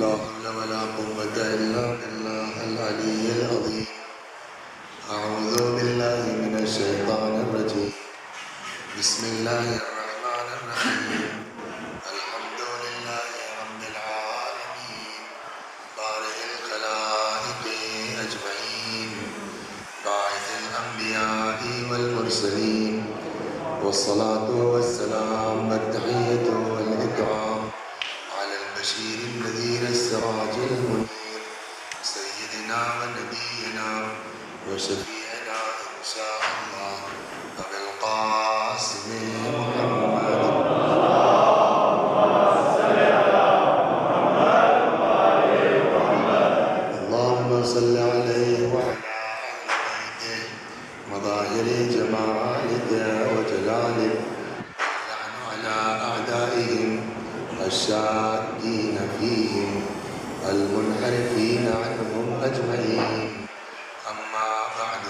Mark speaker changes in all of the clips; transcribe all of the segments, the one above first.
Speaker 1: لا حول ولا قوة إلا بالله العلي العظيم. أعوذ بالله من الشيطان الرجيم. بسم الله الرحمن الرحيم. الحمد لله رب العالمين بارئ الخلائق أجمعين باعث الأنبياء والمرسلين والصلاة والسلام والتحية والإكرام على البشير النذير السراج المنير سيدنا ونبينا وشفيعنا إن شاء الله أبي القاسم محمد. اللهم صل عليه وعلى أهل بيته مظاهر جمالك وجلالك واللعن على أعدائهم الشاكين فيهم المنحرفين عنهم أجمعين. أما بعد،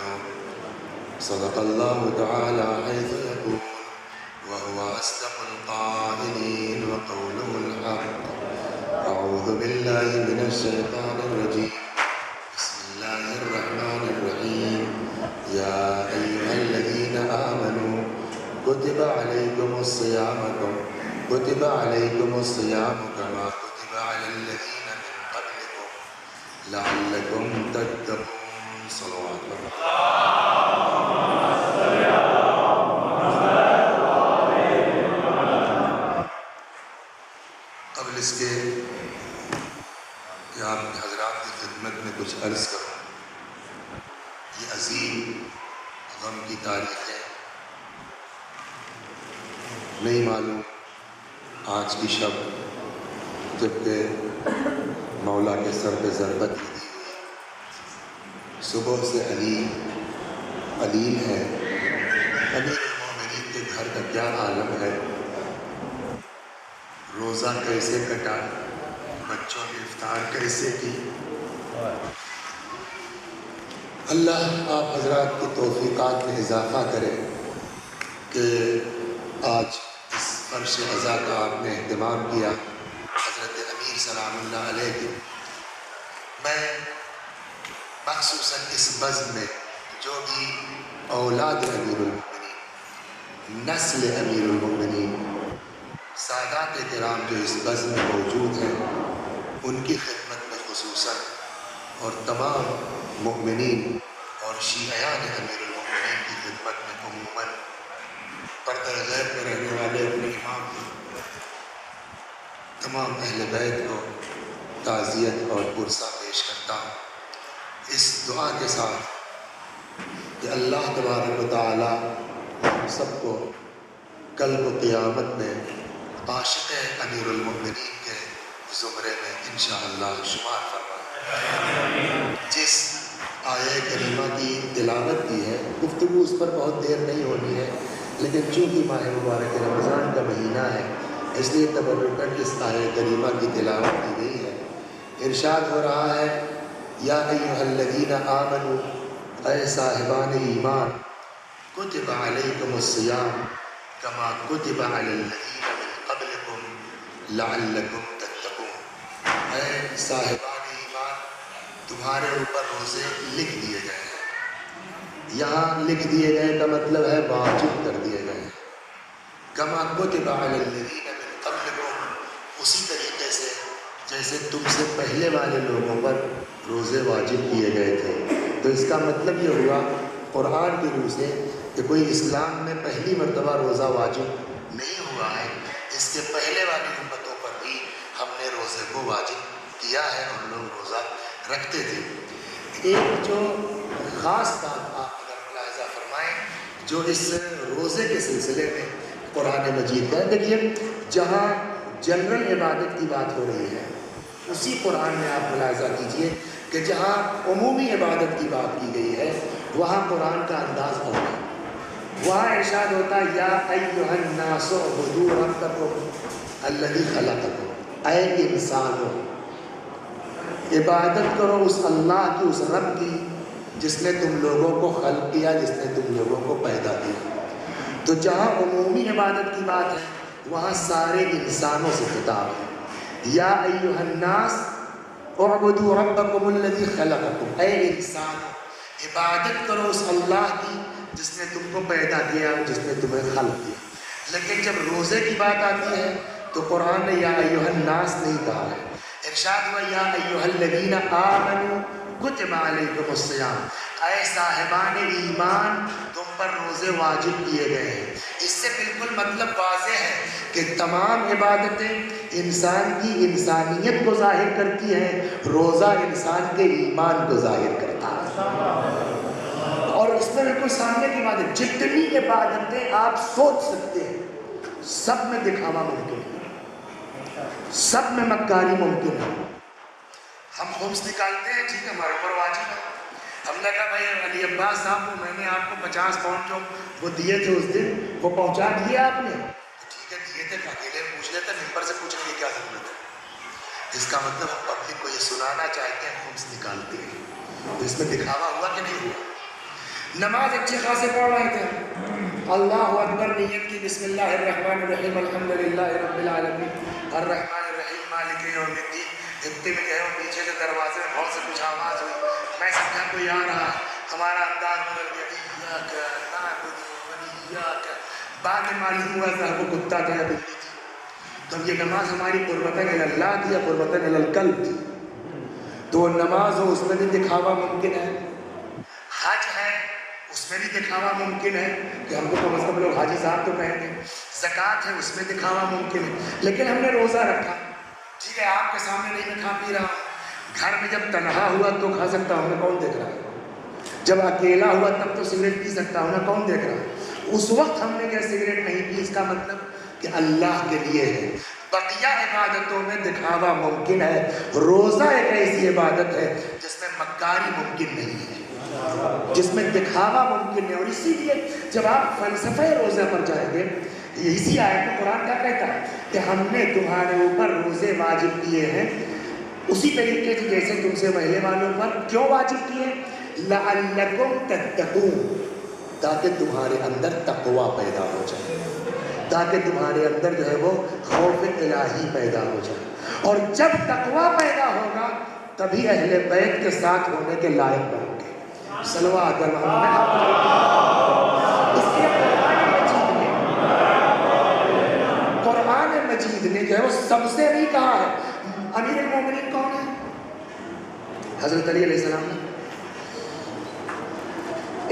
Speaker 1: صدق الله تعالى حيث يقول وهو أصدق القائلين وقوله الحق. أعوذ بالله من الشيطان الرجيم. بسم الله الرحمن الرحيم. يا أيها الذين آمنوا كتب عليكم الصيام كما كتب على الذين من قبلكم لعلكم تتقون. صلوات اللہ. قبل اس کے کہ آپ حضرات کی خدمت میں کچھ عرض کروں، یہ عظیم غم کی تاریخ ہے. نہیں معلوم آج کی شب جبکہ مولا کے سر پہ ضربت لگی ہوئی، صبح سے علیم ہے. امیر المومنین کے گھر کا کیا عالم ہے. روزہ کیسے کٹا، بچوں نے افطار کیسے کی. اللہ آپ حضرات کی توفیقات میں اضافہ کرے کہ آج اس فرش عزا کا آپ نے اہتمام کیا. حضرت امیر سلام اللہ علیہ کی میں مخصوصاً اس بزم میں جو بھی اولاد امیر المؤمنین، نسل امیر المؤمنین، سادات کرام جو اس بزم میں موجود ہیں، ان کی خدمت میں خصوصاً اور تمام مؤمنین اور شیعیان امیر المؤمنین کی خدمت میں عموماً پردہ غیب میں رہنے والے اپنے امام کو، تمام اہل بیت کو تعزیت اور پرسہ پیش کرتا ہوں، اس دعا کے ساتھ کہ اللہ تبارک و تعالی ہم سب کو کل کو قیامت میں عاشق امیر المؤمنین کے زمرے میں انشاءاللہ شمار فرمائے. جس آیہ کریمہ کی تلاوت کی ہے، گفتگو اس پر بہت دیر نہیں ہونی ہے، لیکن چونکہ ماہ مبارک رمضان کا مہینہ ہے اس لیے تبرکاً اس آیہ کریمہ کی تلاوت کی گئی ہے. ارشاد ہو رہا ہے یا ایھا الذین آمنوا، اے صاحبان ایمان، کتب علیکم الصیام کما کتب علی الذین من قبلکم لعلکم تتقون. اے صاحبان ایمان، تمہارے اوپر روزے لکھ دیے گئے ہیں. یہاں لکھ دیے گئے کا مطلب ہے واجب کر دیے گئے ہیں. کما کتب علی الذین من قبلکم، اسی طریقے سے جیسے تم سے پہلے والے لوگوں پر روزے واجب کیے گئے تھے. تو اس کا مطلب یہ ہوا قرآن کی روح سے کہ کوئی اسلام میں پہلی مرتبہ روزہ واجب نہیں ہوا ہے، اس کے پہلے والی امتوں پر بھی ہم نے روزے کو واجب کیا ہے اور لوگ روزہ رکھتے تھے. ایک جو خاص بات آپ اگر ملاحظہ فرمائیں جو اس روزے کے سلسلے میں قرآن مجید کا ہے، دیکھیے جہاں جنرل عبادت کی بات ہو رہی ہے اسی قرآن میں آپ ملاحظہ کیجئے کہ جہاں عمومی عبادت کی بات کی گئی ہے وہاں قرآن کا انداز اور ہے. وہاں ارشاد ہوتا ہے یا ایھا الناس اعبدوا ربکم الذی خلقکم، اے انسانوں عبادت کرو اس اللہ کی، اس رب کی جس نے تم لوگوں کو خلق کیا، جس نے تم لوگوں کو پیدا کیا. تو جہاں عمومی عبادت کی بات ہے وہاں سارے انسانوں سے خطاب ہے. یا ایھا الناس اعبدوا ربکم الذی خلقکم، اے انسانوں عبادت کرو اس اللہ کی جس نے تم کو پیدا کیا، جس نے تمہیں خلق کیا۔ لیکن جب روزے کی بات آتی ہے تو قرآن نے یا ایھا الناس نہیں کہا ہے، ارشاد ہوا یا ایھا الذین آمنوا کتب علیکم الصیام، اے صاحبان ایمان تم پر روزے واجب کیے گئے ہیں۔ اس سے بالکل مطلب واضح ہے کہ تمام عبادتیں انسان کی انسانیت کو ظاہر کرتی ہیں، روزہ انسان کے ایمان کو ظاہر کرتا ہے۔ اور اس میں بالکل سامنے کی بات ہے، جتنی عبادتیں آپ سوچ سکتے ہیں سب میں دکھاوا ممکن ہے، سب میں مکاری ممکن ہے۔ ہم خمس نکالتے ہیں، ٹھیک ہے، ہمارے اوپر واجب ہے۔ ہم نے کہا بھائی علی عباس صاحب کو میں نے آپ کو 50 پاؤنڈ جو وہ دیے تھے اس دن وہ پہنچا دیے آپ نے؟ ٹھیک ہے دیے تھے، اکیلے پوچھ لیتے، ممبر سے پوچھنے کی کیا ضرورت ہے؟ اس کا مطلب ہم پبلک کو یہ سنانا چاہتے ہیں خمس نکالتے ہیں، تو اس میں دکھاوا ہوا کہ نہیں ہوا؟ نماز اچھے خاصے پڑھ رہے تھے، اللہ اکبر نیت کی، بسم اللہ الرحمن الرحیم الحمد للہ رب العالمین الرحمن الرحیم مالک یوم الدین، اتنے میں گئے پیچھے کے دروازے میں بہت سے کچھ آواز ہوئی، میں سمجھا کوئی آ رہا، ہمارا انداز بدل گیا، ایاک نعبد و ایاک، بعد میں معلوم ہوا صاحب وہ کتا تھا یا بلی تھی۔ تو یہ نماز ہماری قربتاً اللہ تھی یا قربتاً القلب تھی؟ تو نماز ہو اس میں بھی دکھاوا ممکن ہے، حج ہے اس میں بھی دکھاوا ممکن ہے کہ ہم کو کم از کم لوگ حاجی صاحب تو کہیں گے، زکوٰۃ ہے اس میں دکھاوا ممکن ہے، لیکن ہم نے روزہ رکھا، ٹھیک ہے آپ کے سامنے نہیں میں کھا پی رہا ہوں، گھر میں جب تنہا ہوا تو کھا سکتا ہوں نا، کون دیکھ رہا ہے؟ جب اکیلا ہوا تب تو سگریٹ پی سکتا ہوں نا، کون دیکھ رہا ہے؟ اس وقت ہم نے کیا سگریٹ نہیں پی، اس کا مطلب کہ اللہ کے لیے ہے۔ بقیہ عبادتوں میں دکھاوا ممکن ہے، روزہ ایک ایسی عبادت ہے جس میں مکاری ممکن نہیں ہے، جس میں دکھاوا ممکن ہے۔ اور اسی لیے جب آپ فلسفہ روزہ پر جائیں گے، اسی آیت میں قرآن کیا کہتا ہے کہ ہم نے تمہارے اوپر روزے واجب کیے ہیں اسی طریقے سے جیسے تم سے پہلے والوں پر کیوں واجب کیے؟ لعلکم تتقون، تاکہ تمہارے اندر تقوی پیدا ہو جائے، تاکہ تمہارے اندر جو ہے وہ خوف الہی پیدا ہو جائے، اور جب تقوی پیدا ہوگا تبھی اہل بیت کے ساتھ ہونے کے لائق بنو گے۔ صلوات محمد۔ اس لیے قرآن مجید نے جو ہے وہ سب سے نہیں کہا ہے۔ امیر المومنین کون ہے؟ حضرت علی علیہ السلام نے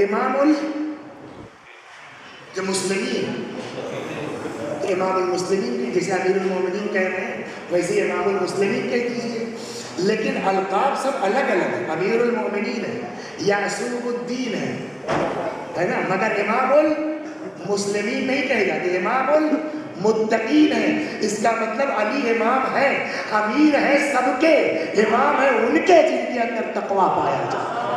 Speaker 1: امام المسلمین، امام المسلمین کی جیسے امیر المومنین کہہ رہے ہیں ویسے امام المسلمین کہہ دیجیے، لیکن القاب سب الگ الگ ہیں، امیر المومنین ہے، یعصوب الدین ہے نا، مگر امام المسلمین نہیں کہے جاتے، امام المتقین ہے۔ اس کا مطلب علی امام ہے، امیر ہے سب کے، امام ہے ان کے جن کے اندر تقوی پایا جاتا ہے۔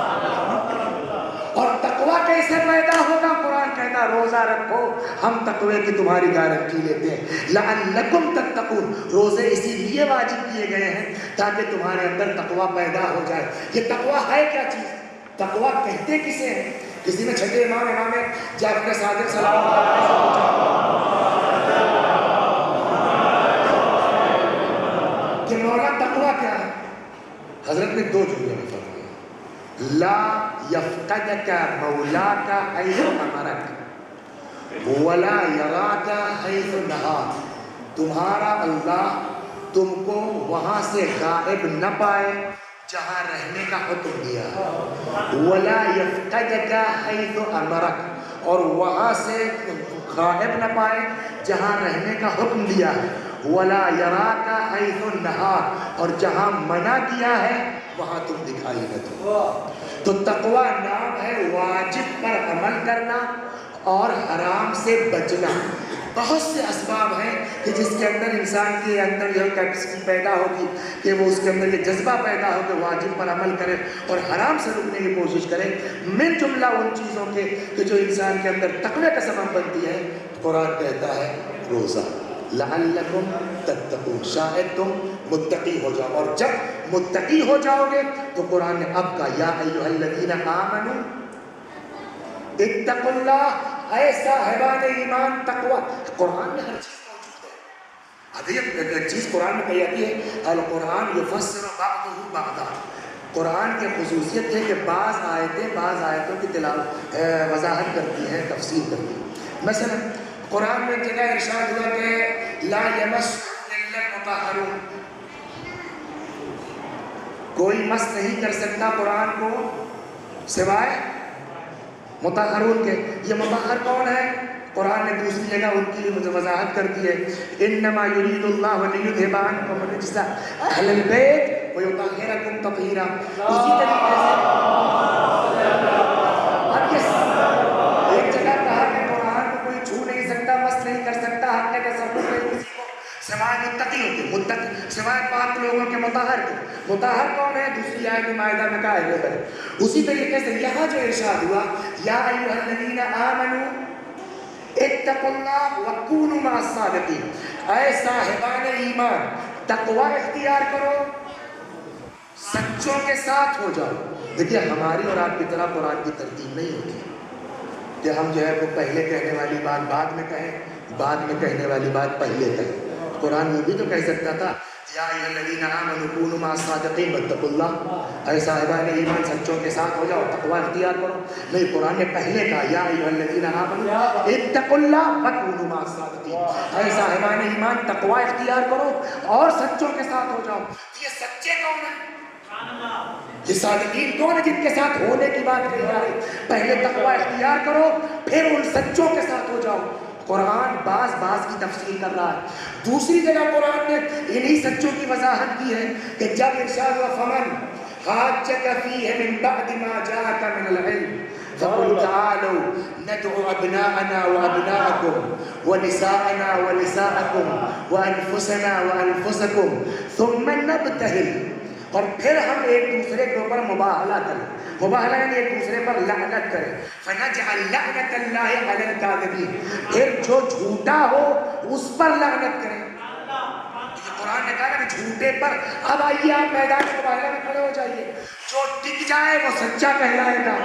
Speaker 1: اور تقوی کیسے پیدا ہوگا؟ قرآن کہتا روزہ رکھو، ہم تقوی کی تمہاری گارنٹی لیتے ہیں۔ لعلکم تتقون، روزے اسی لیے واجب کیے گئے ہیں تاکہ تمہارے اندر تقوی پیدا ہو جائے۔ یہ تقوی ہے کیا چیز؟ تقوی کہتے کسے ہیں؟ کسی نے چھٹے امام جعفر صادق سلام اللہ علیہ سے پوچھا کہ مولا تقوی کیا ہے؟ حضرت نے دو جملے میں فرمایا، لا یفقدک مولاک حیث امرک ولا یراک حیث نہاک، تمہارا اللہ تم کو وہاں سے غائب نہ پائے جہاں رہنے کا حکم دیا ہے، ولا یفقدک حیث امرک، اور وہاں سے غائب نہ پائے جہاں رہنے کا حکم دیا ہے، ولا یراک حیث نہاک، اور جہاں منع کیا ہے وہاں تم دکھائی نہ دو۔ تو تقوی نام ہے واجب پر عمل کرنا اور حرام سے بچنا۔ بہت سے اسباب ہیں کہ جس کے اندر انسان کے اندر یہ کیپیسٹی پیدا ہوگی کہ وہ اس کے اندر یہ جذبہ پیدا ہو کہ واجب پر عمل کرے اور حرام سے رکنے کی کوشش کرے۔ من جملہ ان چیزوں کے کہ جو انسان کے اندر تقوی کا سبب بنتی ہے، قرآن کہتا ہے روزہ، لعلکم تتقون، شاید تم متقی ہو جاؤ۔ اور جب متقی ہو جاؤ گے تو قرآن نے اب کہا یا ایھا الذین آمنوا اتقوا اللہ، اے صاحبان ایمان تقوی۔ قرآن میں ہر چیز موجود ہے، اب ایک چیز قرآن میں کہی جاتی ہے القرآن یفسر بعضہ بعضا، قرآن کی خصوصیت ہے کہ بعض آیتوں کی وضاحت کرتی ہیں، تفسیر کرتی ہیں۔ مثلا قرآن میں ایک جگہ ارشاد ہوا کہ لا یمسہ الا المطہرون، کوئی مس نہیں کر سکتا قرآن کو سوائے مطہرون کے۔ یہ مطہر کون ہے؟ قرآن نے دوسری جگہ ان کی وضاحت کر دی ہے، انما یرید اللہ لیذھب عنکم الرجس اہل البیت ویطہرکم تطہیرا۔ اسی طریقے سے اب یہ ایک جگہ کہا کہ قرآن کو کوئی چھو نہیں سکتا، مس نہیں کر سکتا، حق نے تصرف نہیں کسی کو سوائے متقیوں کے، متقی سوائے پاک لوگوں کے، مطہر کے۔ مطہر کون ہے؟ دوسری آیت مائدہ میں کہا ہے۔ اسی طریقے سے یہاں جو ارشاد ہوا یا ایھا الذین آمنوا اتقوا اللہ وکونوا مع الصادقین، اے صاحبان ایمان تقوی اختیار کرو، سچوں کے ساتھ ہو جاؤ۔ دیکھیے ہماری اور آپ کی طرح قرآن کی ترتیب نہیں ہوتی کہ ہم جو ہے وہ پہلے کہنے والی بات بعد میں کہیں، بعد میں کہنے والی بات پہلے کہیں۔ قرآن یہ بھی تو کہہ سکتا تھا یا ایھا الذین آمنوا کونوا مع الصادقین واتقوا اللہ، اے صاحبان ایمان سچوں کے ساتھ ہو جاؤ، تقوی اختیار کرو۔ نہیں، قرآن نے پہلے کہا یا ایھا الذین آمنوا اتقوا اللہ وکونوا مع الصادقین، اے صاحبان ایمان تقوی اختیار کرو اور سچوں کے ساتھ ہو جاؤ۔ یہ سچے کون ہیں؟ یہ صادقین کون ہیں جن کے ساتھ ہونے کی بات کہی جا رہی؟ پہلے تقوی اختیار کرو پھر ان سچوں کے ساتھ ہو جاؤ۔ قرآن بعض کی تفسیر کر رہا ہے۔ دوسری جگہ قرآن نے انہی سچوں کی وضاحت کی ہے کہ جب ارشاد ہوا فمن حاجک فیہ من بعد ما جاءک من العلم فقل تعالوا ندعو ابناءنا وابناءکم ونساءنا ونساءکم وانفسنا وانفسکم ثم نبتہل، اور پھر ہم ایک دوسرے کے اوپر مباہلہ کریں، مباہلہ یعنی ایک دوسرے پر لعنت کریں، فنجعل لعنت اللہ علی الکاذبین، پھر جو جھوٹا ہو اس پر لعنت کریں۔ قرآن نے کہا کہ جھوٹے پر اب آئیے آپ میدان مباہلہ میں کھڑے ہو جائیے، جو ٹک جائے وہ سچا کہلائے گا،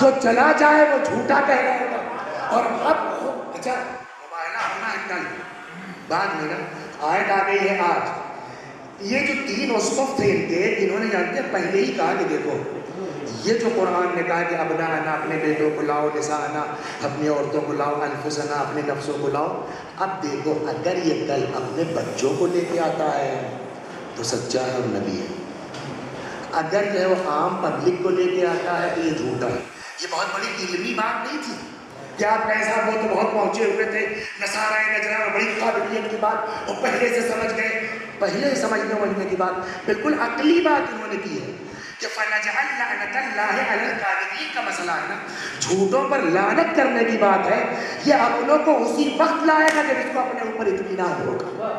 Speaker 1: جو چلا جائے وہ جھوٹا کہلائے گا۔ اور اب اچھا مباہلہ ہونا ہے کل، بعد میں نا آیت آ گئی ہے آج۔ یہ جو تین وصف تھے ان کے، انہوں نے جانتے ہیں پہلے ہی کہا کہ دیکھو یہ جو قرآن نے کہا کہ ابناءنا اپنے بیٹوں کو لاؤ، نساءنا اپنی عورتوں کو لاؤ، انفسنا اپنے نفسوں کو لاؤ، اب دیکھو اگر یہ کل اپنے بچوں کو لے کے آتا ہے تو سچا ہے اور نبی ہے، اگر جو ہے وہ عام پبلک کو لے کے آتا ہے تو یہ جھوٹا ہے۔ یہ بہت بڑی علمی بات نہیں تھی کہ آپ کہیں صاحب وہ تو بہت پہنچے ہوئے تھے نصارہ نجران، بڑی قابلیت کی بات وہ پہلے سے سمجھ گئے، پہلے سمجھنے کی بات، بالکل عقلی بات انہوں نے کی ہے کہ فَنَجْعَلْ لَعْنَةَ اللَّهِ عَلَى الْكَاذِبِينَ کا مسئلہ ہے نا، جھوٹوں پر لعنت کرنے کی بات ہے۔ یہ اپنوں کو اسی وقت لائے گا جب اس کو اپنے اوپر اطمینان ہوگا۔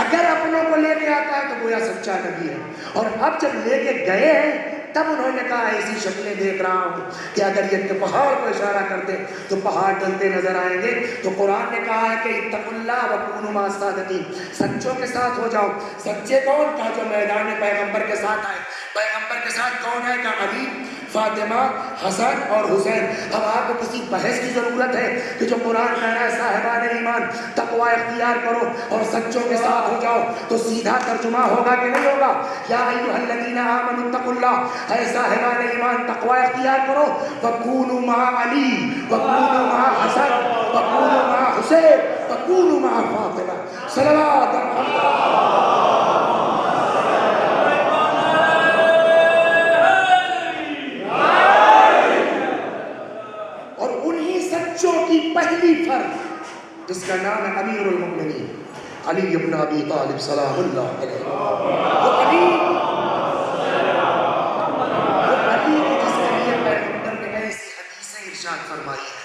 Speaker 1: اگر اپنوں کو لے کے آتا ہے تو گویا سچا نبی ہے، اور اب جب لے کے گئے ہیں تب انہوں نے کہا ایسی شکلیں دیکھ رہا ہوں کہ اگر یہ پہاڑ کو اشارہ کرتے تو پہاڑ ڈلتے نظر آئیں گے۔ تو قرآن نے کہا ہے کہ اتقوا اللہ وکونوا مع الصادقین، سچوں کے ساتھ ہو جاؤ۔ سچے کون؟ کہا جو میدان پیغمبر کے ساتھ آئے۔ پیغمبر کے ساتھ کون ہے؟ کہا علی، فاطمہ، حسن اور حسین۔ اب آپ کو کسی بحث کی ضرورت ہے کہ جو قرآن کہہ رہا ہے صاحبان ایمان تقوی اختیار کرو اور سچوں کے ساتھ ہو جاؤ، تو سیدھا ترجمہ ہوگا کہ نہیں ہوگا؟ یا ایھا الذین آمنوا اتقوا اللہ، اے صاحبان ایمان تقوی اختیار کرو، وکونوا مع علی وکونوا مع حسن وکونوا مع حسین وکونوا مع فاطمہ، صلوات اللہ۔ پہلی فرد جس کا نام ہے امیر المؤمنین علی ابن ابی طالب سلام اللہ علیہ، وہ علی جس کے لیے پیغمبر نے ایسی حدیثیں ارشاد فرمائی ہیں،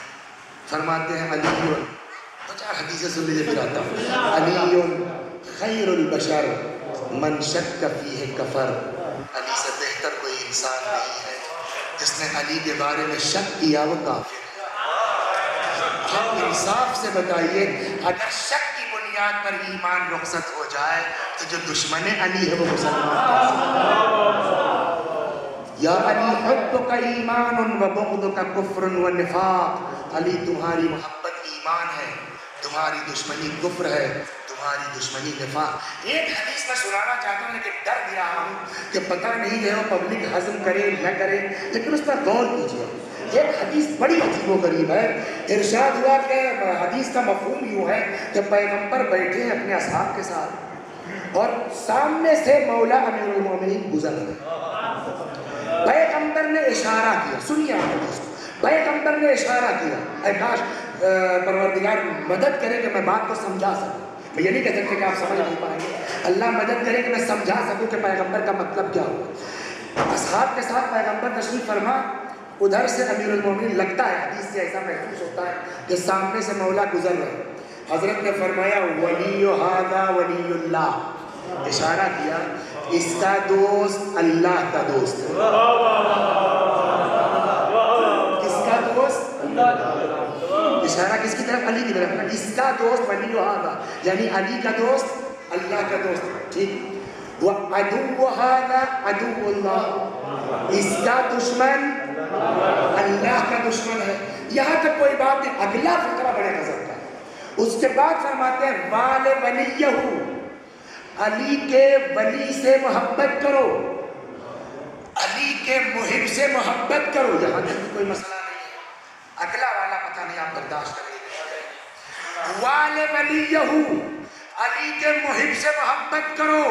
Speaker 1: فرماتے ہیں علی، دو چار حدیثیں سن لیجیے پھر آتا ہوں، علی خیر البشر من شک فیہ کفر، علی سے بہتر کوئی انسان نہیں ہے، جس نے علی کے بارے میں شک کیا وہ کافر۔ ہم انصاف سے بتائیے اگر شک کی بنیاد پر ایمان رخصت ہو جائے تو جو دشمن علی ہے وہ مسلمان یا علی حبک ایمان و بغضک کفر و نفاق، علی تمہاری محبت ایمان ہے، تمہاری دشمنی کفر ہے، تمہاری دشمنی نفاق. ایک حدیث میں سنانا چاہتا ہوں لیکن ڈر بھی رہا ہوں کہ پتہ نہیں ہے وہ پبلک ہضم کرے نہ کرے, لیکن اس پر غور کیجیے. ایک حدیث بڑی عجیب و غریب ہے. ارشاد ہوا کہ حدیث کا مفہوم یوں ہے کہ پیغمبر بیٹھے ہیں اپنے اصحاب کے ساتھ اور سامنے سے مولا امیر المومنین گزر رہے. پیغمبر نے اشارہ کیا, سنیے آپ حدیث, پیغمبر نے اشارہ کیا. اے کاش پروردگار مدد کرے کہ میں بات کو سمجھا سکوں. میں یہ نہیں کہہ سکتے کہ آپ سمجھ نہیں پائیں گے, اللہ مدد کرے کہ میں سمجھا سکوں کہ پیغمبر کا مطلب کیا ہوا. اصحاب کے ساتھ پیغمبر تشریف فرما, ادھر سے امیر المومنین لگتا ہے, حدیث سے ایسا محسوس ہوتا ہے کہ سامنے سے مولا گزر رہے. حضرت نے فرمایا ولی ھذا ولی اللہ, اشارہ کیا اس کا دوست اللہ کا دوست ہے. کس کا دوست؟ اشارہ کس کی طرف؟ علی کی طرف. اس کا دوست ولی ھذا یعنی علی کا دوست اللہ کا دوست. ٹھیک. وعدو ھذا عدو اللہ, اس کا دشمن اللہ کا دشمن ہے. یہاں تک کوئی بات نہیں. اگلا فقرہ بڑے غضب کا ہے. اس کے بعد فرماتے ہیں وال ولیہ, علی کے ولی سے محبت کرو, علی کے محب سے محبت کرو. یہاں تک کوئی مسئلہ نہیں ہے. اگلا والا پتہ نہیں آپ برداشت کریں گے. وال ولیہ, علی کے محب سے محبت کرو.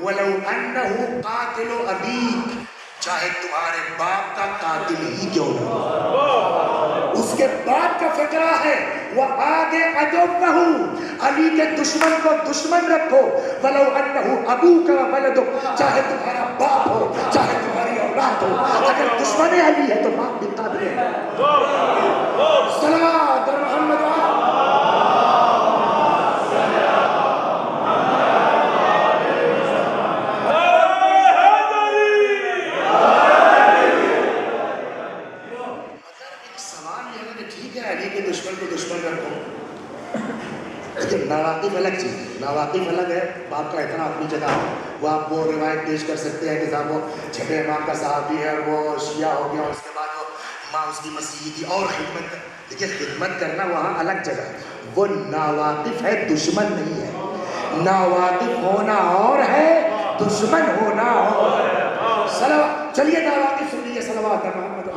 Speaker 1: ولو انہ قاتل ابیک, چاہے تمہارے باپ کا قاتل ہی کیوں نہ ہو. اس کے بعد کا فقرہ ہے وہ آگے عدوہ, علی کے دشمن کو دشمن رکھو. ولو انہ ابوک و ولدک, چاہے تمہارا باپ ہو چاہے تمہاری اولاد ہو, اگر دشمن علی ہے تو باپ بھی قاتل ہے. صلوات بر محمد. ناواقف الگ چیز ہے, ناواقف الگ ہے. باپ کا اتنا اپنی جگہ ہے, وہ آپ وہ روایت پیش کر سکتے ہیں کہ صاحب وہ چھٹے امام کا صحابی ہے اور وہ شیعہ ہو گیا اور اس کے بعد وہ ماں اس کی مسیحی تھی اور خدمت کر. دیکھیے خدمت کرنا وہاں الگ جگہ ہے. وہ ناواقف ہے, دشمن نہیں ہے. ناواقف ہونا اور ہے, دشمن ہونا اور ہے. چلیے ناواقف سن لیجیے. صلوات محمد.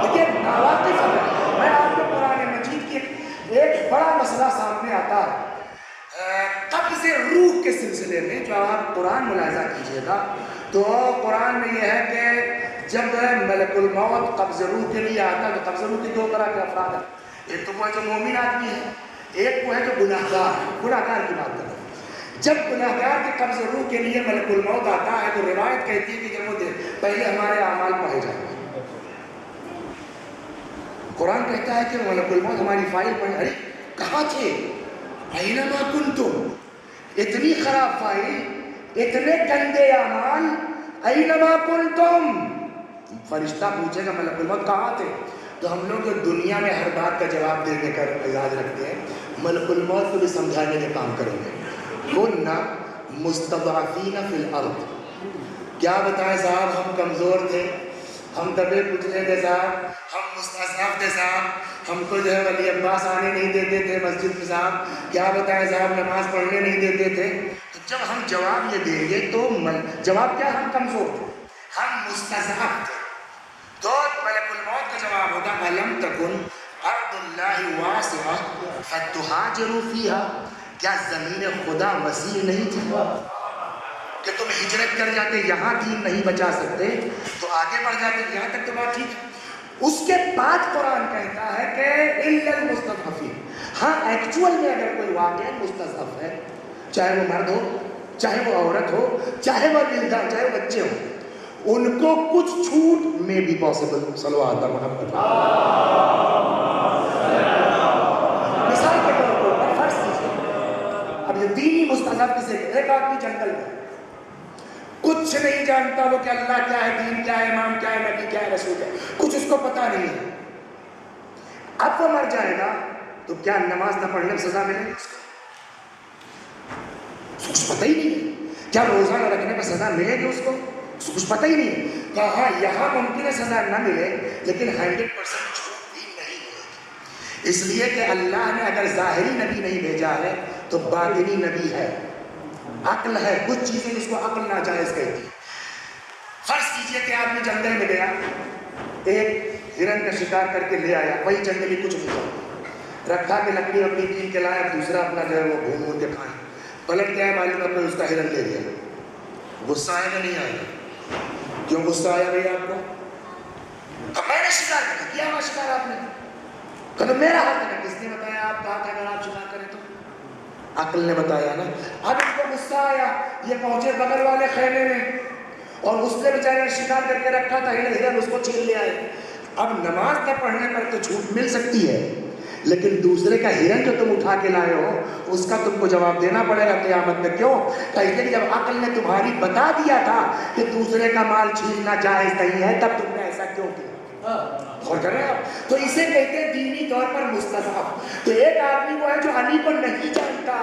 Speaker 1: دیکھیے ناواقف ہے. میں آپ کو قرآن مجید کی ایک بڑا مسئلہ سامنے آتا ہے قبض روح کے سلسلے میں. جو آپ قرآن ملاحظہ کیجئے گا تو قرآن میں یہ ہے کہ جب ملک الموت قبض روح کے لیے آتا ہے تو قبض روح کے دو طرح کے افراد ہیں. ایک تو وہ ہے جو مومن آدمی ہے, ایک وہ ہے جو گناہگار ہے. گناہگار کی بات کریں. جب گناہگار کے قبض روح کے لیے ملک الموت آتا ہے تو روایت کہتی ہے کہ جب وہ پہلے ہمارے اعمال پڑھے جائیں گے. قرآن کہتا ہے کہ ملک الموت ہماری فائل پڑھے. ارے کہاں تھے؟ اینما کنتم, اتنی خراب فائل, اتنے گندے اعمال, اینما کنتم. فرشتہ پوچھے گا ملک الموت کہاں تھے, تو ہم لوگ دنیا میں ہر بات کا جواب دینے کا اعزاز رکھتے ہیں, ملک الموت کو بھی سمجھانے کے کام کریں گے. کننا مستضعفین فی الارض, کیا بتائیں صاحب, ہم کمزور تھے, ہم دبے کچلے تھے صاحب, ہم مستضعف تھے صاحب, ہم کو جو ہے ولی عباس آنے نہیں دیتے تھے مسجد میں صاحب, کیا بتائیں صاحب نماز پڑھنے نہیں دیتے تھے. تو جب ہم جواب یہ دیں گے تو جواب کیا, ہم کمزور تھے, ہم مستضعف تھے. تو ملک الموت کا جواب ہوگا الم تکن ارض اللہ واسعہ فتہاجروا فیہا, کیا زمین خدا وسیع نہیں تھی کہ تم ہجرت کر جاتے, یہاں دین نہیں بچا سکتے تو آگے بڑھ جاتے. یہاں تک تو بات ٹھیک ہے. اس کے بعد قرآن کہتا ہے کہ الا المستضعفین, ہاں ایکچوئل میں اگر کوئی واقعہ مستضعف ہے, چاہے وہ مرد ہو چاہے وہ عورت ہو چاہے وہ ولدان چاہے وہ بچے ہوں, ان کو کچھ چھوٹ میں بھی پاسبل. صلوات محمد. مثال کے طور پر فرض کیجیے اب یہ دینی مستضعف کسے کہ ایک آدمی جنگل میں کچھ نہیں جانتا, وہ کہ اللہ کیا ہے, دین کیا ہے, امام کیا ہے, نبی کیا ہے, رسول کیا ہے, کچھ اس کو پتا نہیں ہے. اب وہ مر جائے گا تو کیا نماز نہ پڑھنے میں سزا ملے گی اس کو؟ کچھ پتہ ہی نہیں ہے. کیا روزہ نہ رکھنے میں سزا ملے گی اس کو؟ کچھ پتہ ہی نہیں ہے. کہا یہاں ممکن ہے سزا نہ ملے لیکن 100% چھوٹ بھی نہیں ملے گی. اس لیے کہ اللہ نے اگر ظاہری نبی نہیں بھیجا ہے تو باطنی نبی ہے، عقل ہے، کچھ چیزیں جس کو عقل ناجائز کہتی ہے۔ فرض کیجئے کہ آدمی جنگل میں گیا، ایک ہرن کا شکار کر کے لے آیا، وہی جنگلی کچھ نہیں رکھا کہ لکڑی اپنی کین کے لائے، دوسرا اپنا جو ہے وہ گھوم کے کھائیں، پلٹ گیا معلوم ہے کوئی اس کا ہرن لے گیا، غصہ آئے گا نہیں آئے گا؟ کیوں غصہ آیا بھائی آپ کو؟ میں نے شکار کیا ہوا شکار آپ نے، کہ میرا حق ہے، کس نے بتایا آپ کا حق ہے اگر آپ شکار کریں تو؟ عقل نے بتایا نا۔ اب ان کو غصہ آیا، یہ پہنچے بغل والے خیمے میں، اور اس نے بیچارے نے شکار کر کے رکھا تھا، ہرن اس کو چھین لے آئے۔ اب نماز نہ پڑھنے پر تو چھوٹ مل سکتی ہے، لیکن دوسرے کا ہرن جو تم اٹھا کے لائے ہو اس کا تم کو جواب دینا پڑے گا قیامت میں۔ کیوں؟ کہ جب عقل نے تمہاری بتا دیا تھا کہ دوسرے کا مال چھیننا جائز نہیں ہے، تب تم نے ایسا کیوں کیا؟ غور کر رہے ہیں آپ؟ تو اسے کہتے ہیں دینی طور پر مستضعف۔ تو ایک آدمی وہ ہے جو علی کو نہیں جانتا،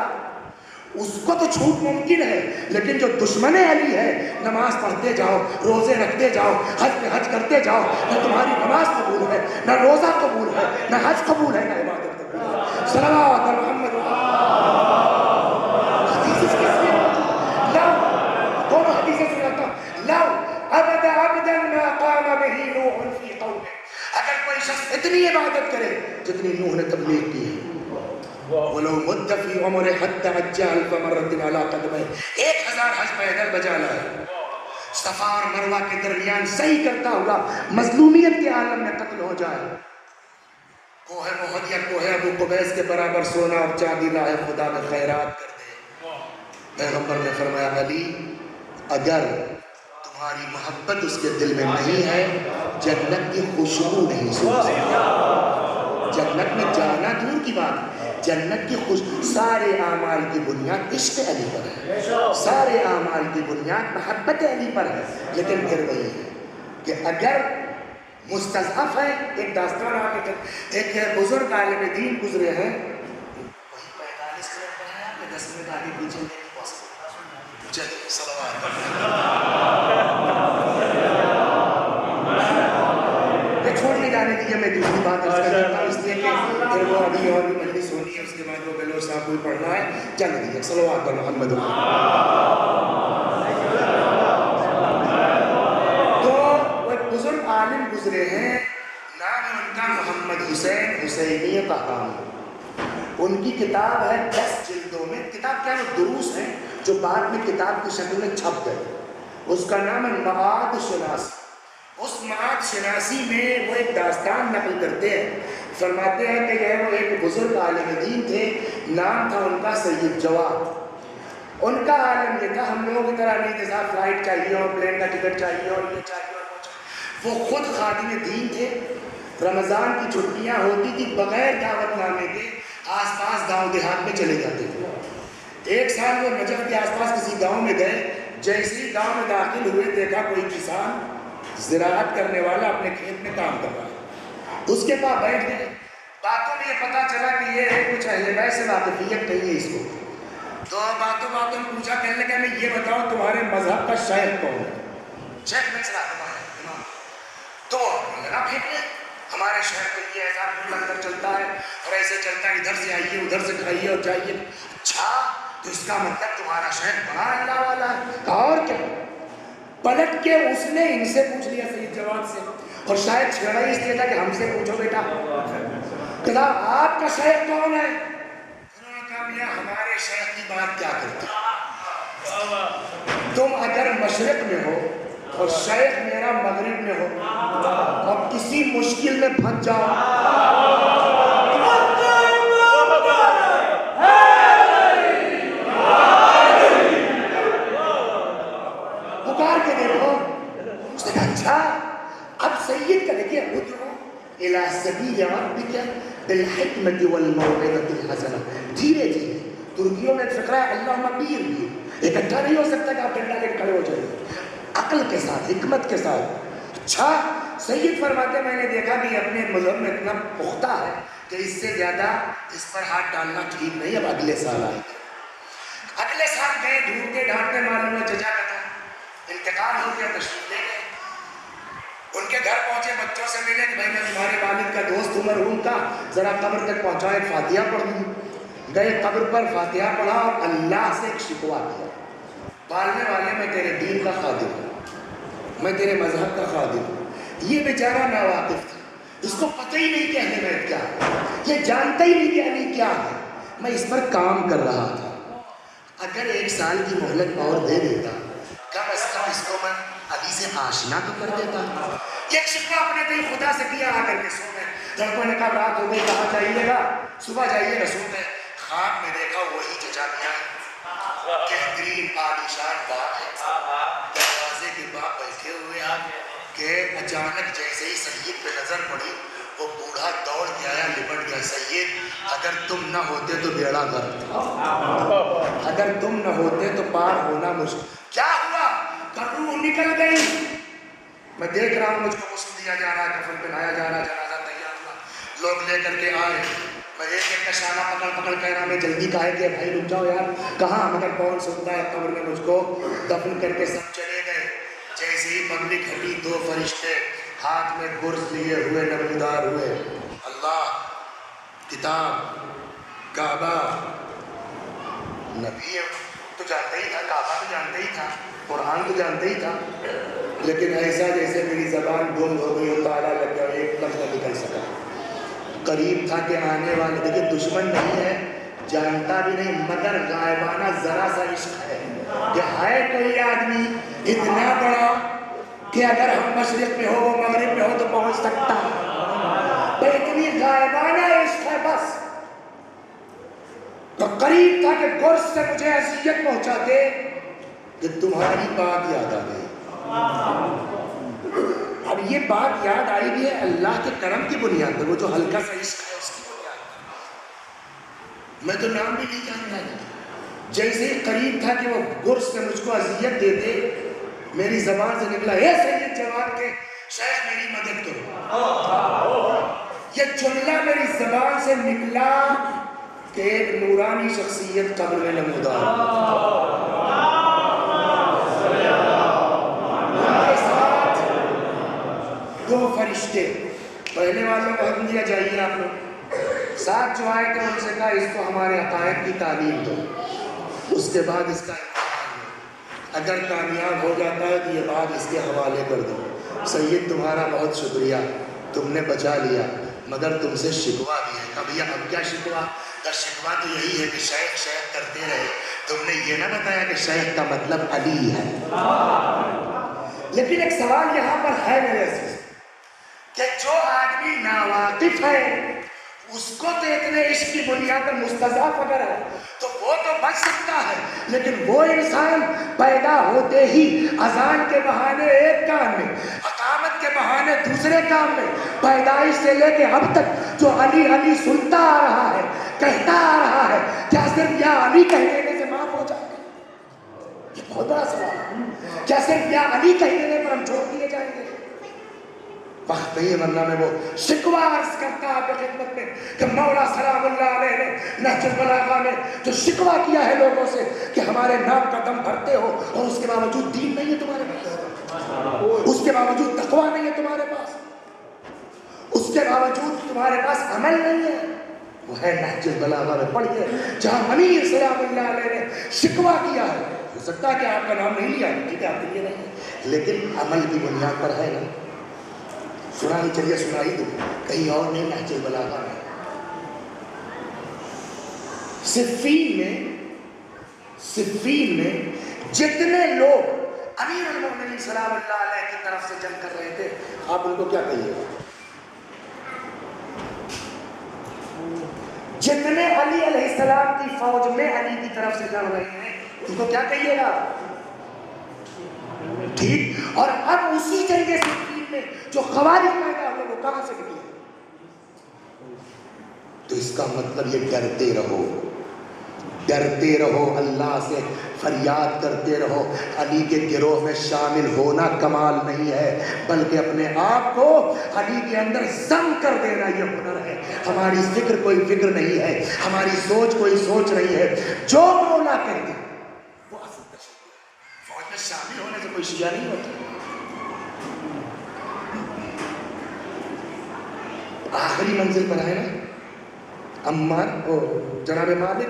Speaker 1: اس کو تو چھوٹ ممکن ہے، لیکن جو دشمن علی ہے، نماز پڑھتے جاؤ، روزے رکھتے جاؤ، حج پہ حج کرتے جاؤ، نہ تمہاری نماز قبول ہے، نہ روزہ قبول ہے، نہ حج قبول ہے، نہ عبادت قبول ہے۔ صلوات محمد حدیث اس کے لیے لو دونوں حدیثیں سناتا ہوں، لو عبد عبدا ما قام به نوح فی قومه، اگر کوئی شخص اتنی عبادت کرے جتنی نوح نے تبلیغ کی ہے، وَلَوْ مُدَّ فِي عُمْرِ حَتَّى حَجَّ أَلْفَ مَرَّةٍ عَلَىٰ قَدَمَيْهِ، 1000 حج پیدل بجا لائے، صفا اور مروہ کے درمیان صحیح کرتا ہوا مظلومیت کے عالم میں قتل ہو جائے، کوہ احد یا کوہ ابو قبیس کے برابر سونا اور چاندی راہ خدا میں خیرات کر دے۔ پیغمبر نے فرمایا علی اگر تمہاری محبت اس کے دل میں نہیں ہے، جنت کی خوشبو نہیں سن سکتا۔ جنت میں جانا دور کی بات ہے، جنت کی سارے اعمال کی بنیاد عشق علی پر ہے، سارے اعمال کی بنیاد محبت علی پر ہے، لیکن پھر وہی ہے کہ اگر مستضعف ہے، ایک داستان آگے ایک بزرگ عالم دین گزرے ہیں، وہی 45 منٹ پڑھایا آپ نے، 10 منٹ آگے پیچھے نہیں پاسبل، چلیے صلوات چھوڑنے جانے دیجیے، میں دوسری بات عرض کر دیتا ہوں، اس لیے کہ پھر وہ ابھی اور بھی مجلس ہونی ہے، اس کے بعد وہ بلوچ صاحب کوئی پڑھنا ہے، چل دیجیے صلوات محمد۔ تو وہ ایک بزرگ عالم گزرے ہیں، نام ہے ان کا محمد حسین حسینی قحطانی، ان کی کتاب ہے 10 جلدوں میں، کتاب کیا ہے؟ دروس ہیں جو بعد میں کتاب کی شکل میں چھپ گئے، اس کا نام ہے معاد شناسی۔ اس معاد شناسی میں وہ ایک داستان نقل کرتے ہیں، فرماتے ہیں کہ وہ ایک بزرگ عالم دین تھے، نام تھا ان کا سید جواد۔ ان کا عالم یہ تھا، ہم لوگوں کی طرح نہیں تھے صاحب فلائٹ چاہیے اور پلین کا ٹکٹ چاہیے اور یہ چاہیے اور وہ چاہیے، وہ خود خادم دین تھے۔ رمضان کی چھٹیاں ہوتی تھی، بغیر دعوت نامے کے آس پاس گاؤں دیہات میں چلے جاتے تھے۔ ایک سال وہ نجف کے آس پاس کسی گاؤں میں گئے، جیسے ہی گاؤں میں داخل ہوئے دیکھا کوئی کسان زراعت کرنے والا اپنے کھیت میں کام کر رہا ہے، اس کے پاس بیٹھ گئے، باتوں میں یہ پتا چلا کہ یہ کچھ اہل بیت سے واقفیت نہیں ہے اس کو، تو باتوں میں پوچھا، کہنے لگا میں یہ بتاؤ تمہارے مذہب کا شیخ کون ہے؟ شیخ میں چلا امام، تو لگا پھینکنے، ہمارے شہر میں یہ ایسا اندر چلتا ہے اور ایسے چلتا ہے، ادھر سے آئیے ادھر سے کھائیے اور جائیے، اچھا تو اس کا مطلب تمہارا شیخ بڑا اللہ والا ہے، اور کیا؟ پلٹ کے اس نے ان سے پوچھ لیا سید جواد سے، اور شاید چھیڑا ہی اس لیے تھا کہ ہم سے پوچھو بیٹا، کہا آپ کا شیخ کون ہے؟ انہوں نے کہا میاں ہمارے شیخ کی بات کیا کرتے، تم اگر مشرق میں ہو اور شیخ میرا مغرب میں ہو اور کسی مشکل میں پھنس جاؤ، پکار کے دیکھو، اس نے کہا اچھا، اب سید کا دیکھیے ادعو الی سبیل ربک بالحکمت والموعظۃ الحسنہ، دھیرے دھیرے، ترکیوں میں ایک فقرہ ہے اللہم بیر بیر، اکٹھا نہیں ہو سکتا کہ آپ ڈنڈا لے کھڑے ہو جائیں، عقل کے ساتھ، حکمت کے ساتھ۔ اچھا سید فرماتے میں نے دیکھا کہ اپنے مذہب میں اتنا پختہ ہے کہ اس سے زیادہ اس پر ہاتھ ڈالنا ٹھیک نہیں، اب اگلے سال آئے گا۔ اگلے سال گئے، ڈھونڈتے ڈھانٹتے معلوم ہے چچا کا تھا، انتقال ہو گیا، تشریف لے گئے، ان کے گھر پہنچے، بچوں سے ملے کہ بھائی میں تمہارے والد کا دوست ہوں، مرحوم کا، ذرا قبر تک پہنچاؤ، ایک فاتحہ پڑھ دوں۔ گئے قبر پر، فاتحہ پڑھا اور اللہ سے ایک شکوہ کیا، پالنے والے میں تیرے دین کا خادم ہوں، میں تیرے مذہب کا خادم ہوں۔ یہ بیچارہ ناواقف تھا، اس کو پتہ ہی نہیں کہ اہل بیت کیا ہے، یہ جانتا ہی نہیں کہ علی کیا ہے، میں اس پر کام کر رہا تھا۔ اگر 1 سال کی مہلت اور دے دیتا، کم از کم اس کو میں علی سے آشنا تو کر دیتا۔ یہ ایک شکوہ اپنے دل خدا سے کیا، آ کر کے سو گئے۔ لڑکوں نے کہا رات ہو گئی، کہاں جائیے گا؟ صبح جائیے گا۔ سو گئے، خواب میں دیکھا وہی چچا میاں بہترین عالیشان باپ ہے، دروازے کے باپ بیٹھے ہوئے ہیں کہ اچانک جیسے ہی سید پہ نظر پڑی، وہ بوڑھا دوڑ کے آیا، لپٹ گیا۔ سید اگر تم نہ ہوتے تو بیڑا غرق تھا، اگر تم نہ ہوتے تو پار ہونا مشکل۔ کیا ہوا؟ روح نکل گئی۔ میں دیکھ رہا ہوں، مجھ کو غسل دیا جا رہا ہے، کفن پہنایا جا رہا ہے، جنازہ تیار ہوا، لوگ لے کر کے آئے۔ میں ایک ایک کا شانہ پکڑ پکڑ کہہ رہا، میں جلدی کہا کہ بھائی رک جاؤ یار، کہاں؟ مگر کون سنتا ہے؟ قبر میں مجھ کو دفن کر کے سب چلے گئے۔ جیسے ہی پبلک ہٹی، 2 فرشتے ہاتھ میں گرز لیے ہوئے نمودار ہوئے۔ اللہ، کتاب، کعبہ، نبی تو جانتا ہی تھا، کعبہ تو جانتا ہی تھا، قرآن تو جانتا ہی تھا، لیکن ایسا جیسے میری زبان گم ہو گئی ہو، تالا لگ گیا، ایک لفظ نہ نکل سکا۔ قریب تھا کہ آنے والے، دیکھیں دشمن نہیں ہے، جانتا بھی نہیں، مگر غائبانہ ذرا سا عشق ہے کہ ہے کوئی آدمی اتنا بڑا کہ اگر ہم مشرق میں ہو وہ مغرب میں ہو تو پہنچ سکتا ہے، اتنی غائبانہ عشق ہے بس۔ تو قریب تھا کہ گرز سے مجھے اذیت پہنچاتے کہ تمہاری بات یاد آ گئی۔ اب یہ بات یاد آئی بھی ہے اللہ کے کرم کی بنیاد پر، وہ جو ہلکا سا عشق ہے اس کی بنیاد پر۔ میں تو نام بھی نہیں جانتا تھا، جیسے ہی قریب تھا کہ وہ گرز سے مجھ کو اذیت دیتے، میری زبان سے نکلا، اے سید جواب کے شیخ میری مدد کرو۔ یہ جملہ میری زبان سے نکلا کہ ایک نورانی شخصیت قبر میں نمودار ان کے ساتھ 2 فرشتے، پہلے والوں کو حکم دیا جائیے آپ لوگ، ساتھ جو آئے تھے ان سے کہا اس کو ہمارے عقائد کی تعلیم دو، اس کے بعد اس کا امتحان دو، اگر کامیاب ہو جاتا ہے تو یہ بات اس کے حوالے کر دو۔ سید تمہارا بہت شکریہ، تم نے بچا لیا، مگر تم سے شکوہ بھی ہے۔ اب کیا شکوہ؟ کا شکوہ تو یہی ہے کہ شیخ شیخ کرتے رہے، تم نے یہ نہ بتایا کہ شیخ کا مطلب علی ہے۔ لیکن ایک سوال یہاں پر ہے میرے عزیز، کہ جو آدمی ناواقف ہے اس کو تو اتنے عشق کی بنیاد پر مستضعف اگر ہے تو وہ تو بچ سکتا ہے، لیکن وہ انسان پیدا ہوتے ہی اذان کے بہانے ایک کام میں، اقامت کے بہانے دوسرے کام میں، پیدائش سے لے کے اب تک جو علی علی سنتا آ رہا ہے، کہتا آ رہا ہے، کیا صرف یا علی کہہ دینے سے معاف ہو جائے گا؟ یہ بہت بڑا سوال ہے۔ کیا صرف یا علی کہہ دینے پر ہم چھوڑ دیے جائیں گے؟ وقت نہیں ہے، ورنہ میں وہ شکوہ عرض کرتا آپ کی خدمت میں کہ مولا سلام اللہ علیہ نے نہج البلاغہ میں جو شکوہ کیا ہے لوگوں سے کہ ہمارے نام کا دم بھرتے ہو اور اس کے باوجود دین نہیں ہے تمہارے پاس، اس کے باوجود تقویٰ نہیں ہے تمہارے پاس، اس کے باوجود تمہارے پاس عمل نہیں ہے، وہ ہے نہج البلاغہ میں پڑھیے جہاں منیر سلام اللہ علیہ نے شکوہ کیا ہے۔ ہو سکتا ہے کہ آپ کا نام نہیں لیا، ٹھیک ہے آپ کے لیے نہیں ہے، لیکن عمل کی بنیاد پر ہے نا۔ سنائی چلیے سنائی دو، کہیں اور نہیں، نہج البلاغہ میں۔ صفین میں جتنے لوگ امیر المومنین سلام اللہ علیہ کی طرف سے جنگ کر رہے تھے، آپ ان کو کیا کہیے گا؟ جتنے علی علیہ السلام کی فوج میں علی کی طرف سے لڑ رہے ہیں ان کو کیا کہیے گا؟ ٹھیک۔ اور اب اسی جنگ صفین میں جو خوارج پیدا ہوئے وہ کہاں سے نکلے؟ تو اس کا مطلب یہ ڈرتے رہو، ڈرتے رہو اللہ سے، فریاد کرتے رہو۔ علی کے گروہ میں شامل ہونا کمال نہیں ہے، بلکہ اپنے آپ کو علی کے اندر ضم کر دینا یہ ہنر ہے۔ ہماری فکر کوئی فکر نہیں ہے، ہماری سوچ کوئی سوچ نہیں ہے، جو مولا کر دے وہ اصل تشریف ہے۔ فوج میں شامل ہونے سے کوئی شیعہ نہیں ہوتا۔ آخری منزل پر ہے نا عمار جناب مالک،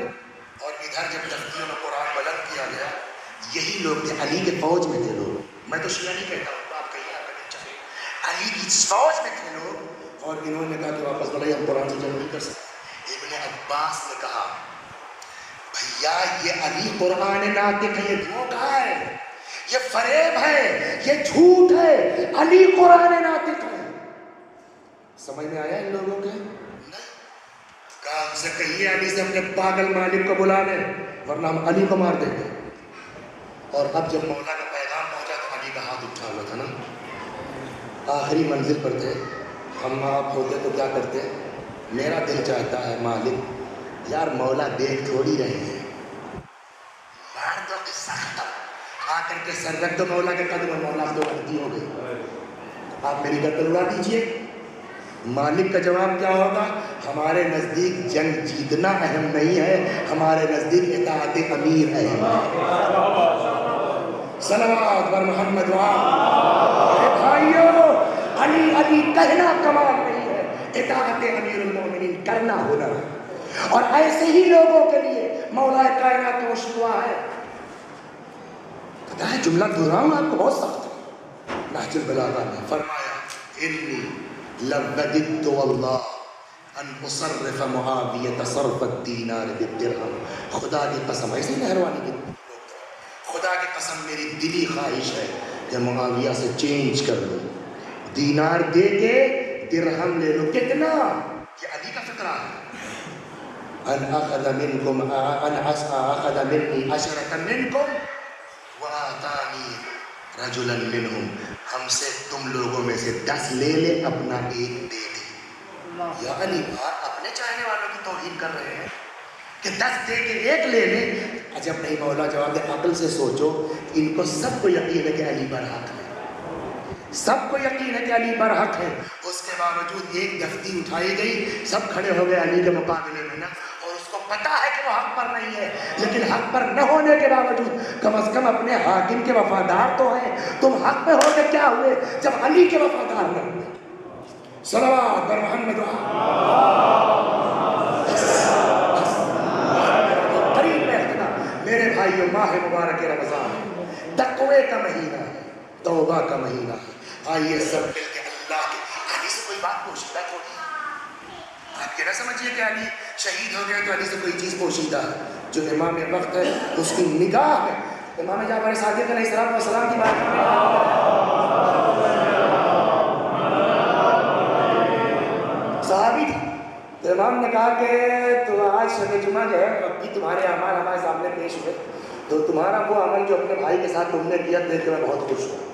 Speaker 1: اور ادھر جب تختیوں میں قرآن بلند کیا گیا یہی لوگ تھے، علی کے فوج میں تھے لوگ، میں تو شیعہ نہیں کہتا ہوں، آپ کہیں آپ کہیں چاہے، علی کی فوج میں تھے لوگ، اور انہوں نے کہا کہ واپس بڑھائی ہم قرآن سے جنگ نہیں کر سکتے۔ ابن عباس نے کہا بھیا یہ علی قرآن ناطق ہے، یہ دھوکہ ہے، یہ فریب ہے، یہ جھوٹ ہے، علی قرآن ناطق ہے۔ سمجھ میں آیا ان لوگوں کے؟ نہیں، کہا ہم سے کہیے علی سے اپنے پاگل مالک کو بلا لیں ورنہ ہم علی کو مار دیں گے۔ اور اب جب مولا کا پیغام پہنچا تو علی کا ہاتھ اٹھا ہوا تھا نا، آخری منزل پر تھے، ہم آپ ہوتے تو کیا کرتے؟ میرا دل چاہتا ہے مالک یار مولا دیکھ تھوڑی رہے ہیں، مار دو قصہ ختم، آ کر کے سر رکھ دو مولا کے قدم، مولا تو غلطی ہو گئی، آپ میری گردن اڑا دیجئے۔ مالک کا جواب کیا ہوگا؟ ہمارے نزدیک جنگ جیتنا اہم نہیں ہے، ہمارے نزدیک اطاعت امیر ہے۔ صلوات بر محمد بھائیو، علی علی کہنا کمال نہیں ہے، اطاعت امیر المومنین کرنا ہنر ہے، اور ایسے ہی لوگوں کے لیے مولا کائنات کو شکوا ہے۔ پتہ ہے جملہ دہراؤں آپ کو بہت سخت ہے، نہج البلاغہ میں فرمایا انی لوددت واللہ ان اصرف معاویہ صرف الدینار بالدرہم، خدا کی قسم، ایسی مہربانی کی خدا کی قسم میری دلی خواہش ہے کہ معاویہ سے چینج کر لو، دینار دے کے درہم لے لو۔ کتنا؟ یہ علی کا فقرہ ہے، ان اخذ منکم ان اخذ منی عشرة منکم وآتانی رجلا منہم، ہم سے تم لوگوں میں سے 10 لے لے، اپنا ایک دے دے۔ یا علی آپ اپنے چاہنے والوں کی توہین کر رہے ہیں کہ 10 دے کے ایک لے لے؟ عجب نہیں، مولا جواب دے عقل سے سوچو، ان کو سب کو یقین ہے کہ علی برحق ہے، سب کو یقین ہے کہ علی برحق ہے، اس کے باوجود ایک دفتی اٹھائی گئی، سب کھڑے ہو گئے علی کے مقابلے میں نا، اور اس کو پتا ہے کہ وہ حق پر نہیں ہے، لیکن حق پر نہ ہونے کے باوجود کم از کم اپنے حاکم کے وفادار تو ہیں۔ تم حق پہ ہو کے کیا ہوئے جب علی کے وفادار نہ ہوئے؟ صلوات بر محمد قریب میں اختنا۔ میرے بھائیو، ماہ مبارک رمضان ہے، تقوی کا مہینہ ہے، توبہ کا مہینہ ہے، آئیے سب مل کے اللہ کے علی سے کوئی بات پوچھتا تھوڑی، آپ یہ نہ سمجھیے کہ علی شہید ہو گیا تو علی سے کوئی چیز پوشیدہ ہے۔ جو امام وقت ہے اس کی نگاہ ہے، امام جعفر صادق علیہ السلام کی بات کرنے صحابی تھا، تو امام نے کہا کہ تو آج شب جمعہ جو ہے اب بھی تمہارے اعمال ہمارے سامنے پیش ہوئے، تو تمہارا وہ عمل جو اپنے بھائی کے ساتھ تم نے کیا دیکھ کے میں بہت خوش ہوں۔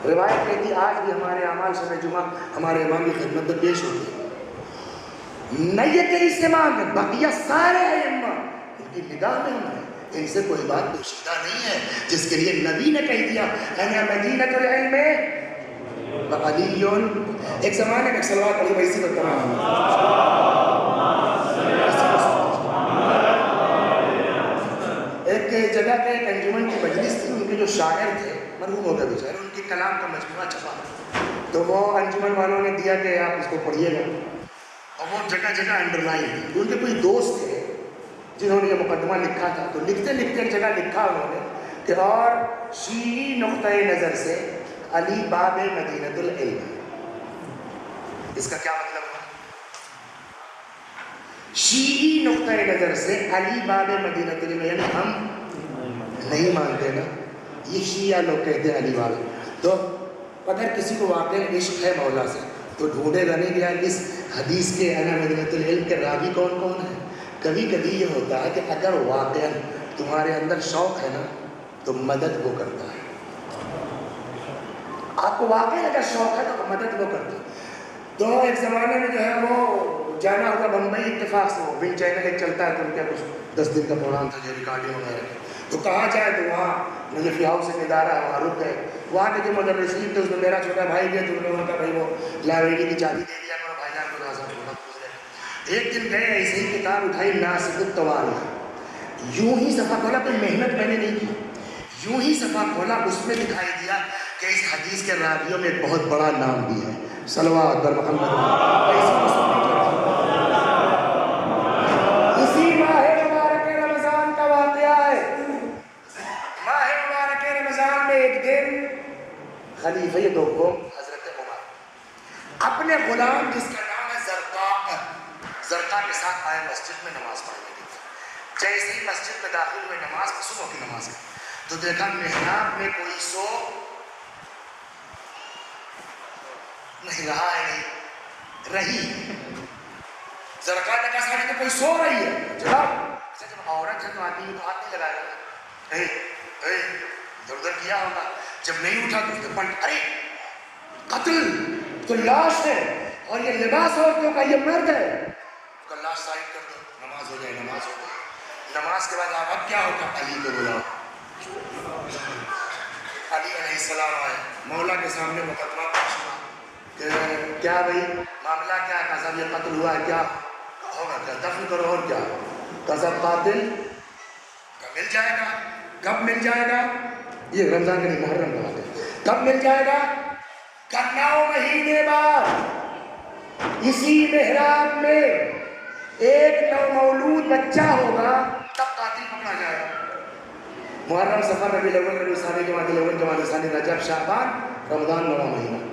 Speaker 1: روایت کہتی آج بھی ہمارے اعمال شب جمعہ ہمارے امام کی خدمت میں پیش ہوتے ہیں۔ نیت اجتماع میں بقیہ سارے ائمہ ان کی نگاہ میں ہم ہیں، ان سے کوئی بات پوشیدہ نہیں ہے، جس کے لیے نبی نے کہہ دیا انا مدینۃ العلم وعلی۔ ایک زمانے میں صلوات علیہ وسلم کو تمام ایک جگہ پہ ایک انجمن کی مجلس تھی، ان کے جو شاعر تھے مرحوم ہو گئے بیچارے، ان کے کلام کا مجموعہ چھپا، تو وہ انجمن والوں نے دیا کہ آپ اس کو پڑھیے گا، اور وہ جگہ جگہ انڈر لائن تھی۔ ان کے کوئی دوست تھے جنہوں نے یہ مقدمہ لکھا تھا، تو لکھتے لکھتے ایک جگہ لکھا انہوں نے کہ اور شیعی نقطۂ نظر سے علی باب مدینۃ العلم۔ اس کا کیا مطلب ہے؟ شیعی نقطۂ نظر سے علی باب مدینۃ العلم، یعنی ہم نہیں مانتے نا، یہ شیعہ لوگ کہتے ہیں علی باب۔ تو اگر کسی کو واقع عشق ہے مولا سے تو ڈھونڈے گا نہیں کہ یار اس حدیث کے انا مدینۃ العلم کے راوی کون کون ہیں۔ کبھی کبھی یہ ہوتا ہے کہ اگر واقعا تمہارے اندر شوق ہے نا تو مدد وہ کرتا ہے، آپ کو واقعا اگر شوق ہے تو مدد وہ کرتا ہے۔ تو ایک زمانے میں جو ہے وہ جانا ہوگا بمبئی، اتفاق سے وہ ون چینل ایک چلتا ہے تو ان کا کچھ 10 دن کا پروگرام تھا جو ریکارڈنگ وغیرہ، تو کہاں جائے تو وہاں نجفی ہاؤس سے ادارہ ہے وہاں رک گئے، وہاں کے جو مدرسین تھے اس میں میرا چھوٹا بھائی گیا، تو انہوں نے کہا بھائی وہ لائبریری کی چابی دے دیا کرو بھائی جان کو، ایک دن گئے ایسے ہی کتاب اٹھائی ناسخ الطوارئ، یوں ہی صفحہ کھولا، کوئی محنت میں نے نہیں کی، یوں ہی صفحہ کھولا، اس میں دکھائی دیا کہ اس حدیث کے راویوں میں ایک بہت بڑا نام بھی ہے، صلوات بر محمد۔ اسی ماہ مبارک رمضان کا واقعہ ہے۔ ماہ مبارک رمضان میں ایک دن خلیفہ دوم حضرت عمر اپنے غلام جس کا نام ہے زرقا کے ساتھ آئے مسجد میں نماز پڑھنے کے لیے۔ جیسے ہی مسجد میں داخل ہوئے نماز صبح کی نماز ہے تو دیکھا محراب میں کوئی سو نہیں رہا ہے، نہیں رہی۔ زرقا نے کہا سارے کوئی سو رہی ہے جناب، جب عورت ہے تو آدمی تو ہاتھ نہیں لگائے گا، ادھر ادھر کیا ہوگا۔ جب نہیں اٹھا تو اس نے پلٹ، ارے قتل تو لاش ہے اور یہ لباس عورتوں کا، یہ مرد ہے، اس کا لاش سائڈ کر دو، نماز ہو جائے۔ نماز ہو گئی، نماز کے بعد اب کیا ہوگا؟ علی کو بلاؤ۔ علی علیہ السلام آئے، مولا کے سامنے مقدمہ پیش ہوا کہ کیا بھائی معاملہ کیا ہے؟ کہا یہ قتل ہوا ہے، کیا ہوگا؟ کیا دفن کرو اور کیا؟ کہا قاتل مل جائے گا۔ کب مل جائے گا؟ یہ رمضان کے نہیں، محرم کا بات ہے۔ کب مل جائے گا؟ 9 مہینے بعد اسی محراب میں ایک نومولود بچہ ہوگا، تب قاتل پکڑا جائے گا۔ محرم، صفر، ربیع الاول، ربیع ثانی، جمادی الاول، جمادی ثانی، رجب، شعبان، رمضان 9واں مہینہ۔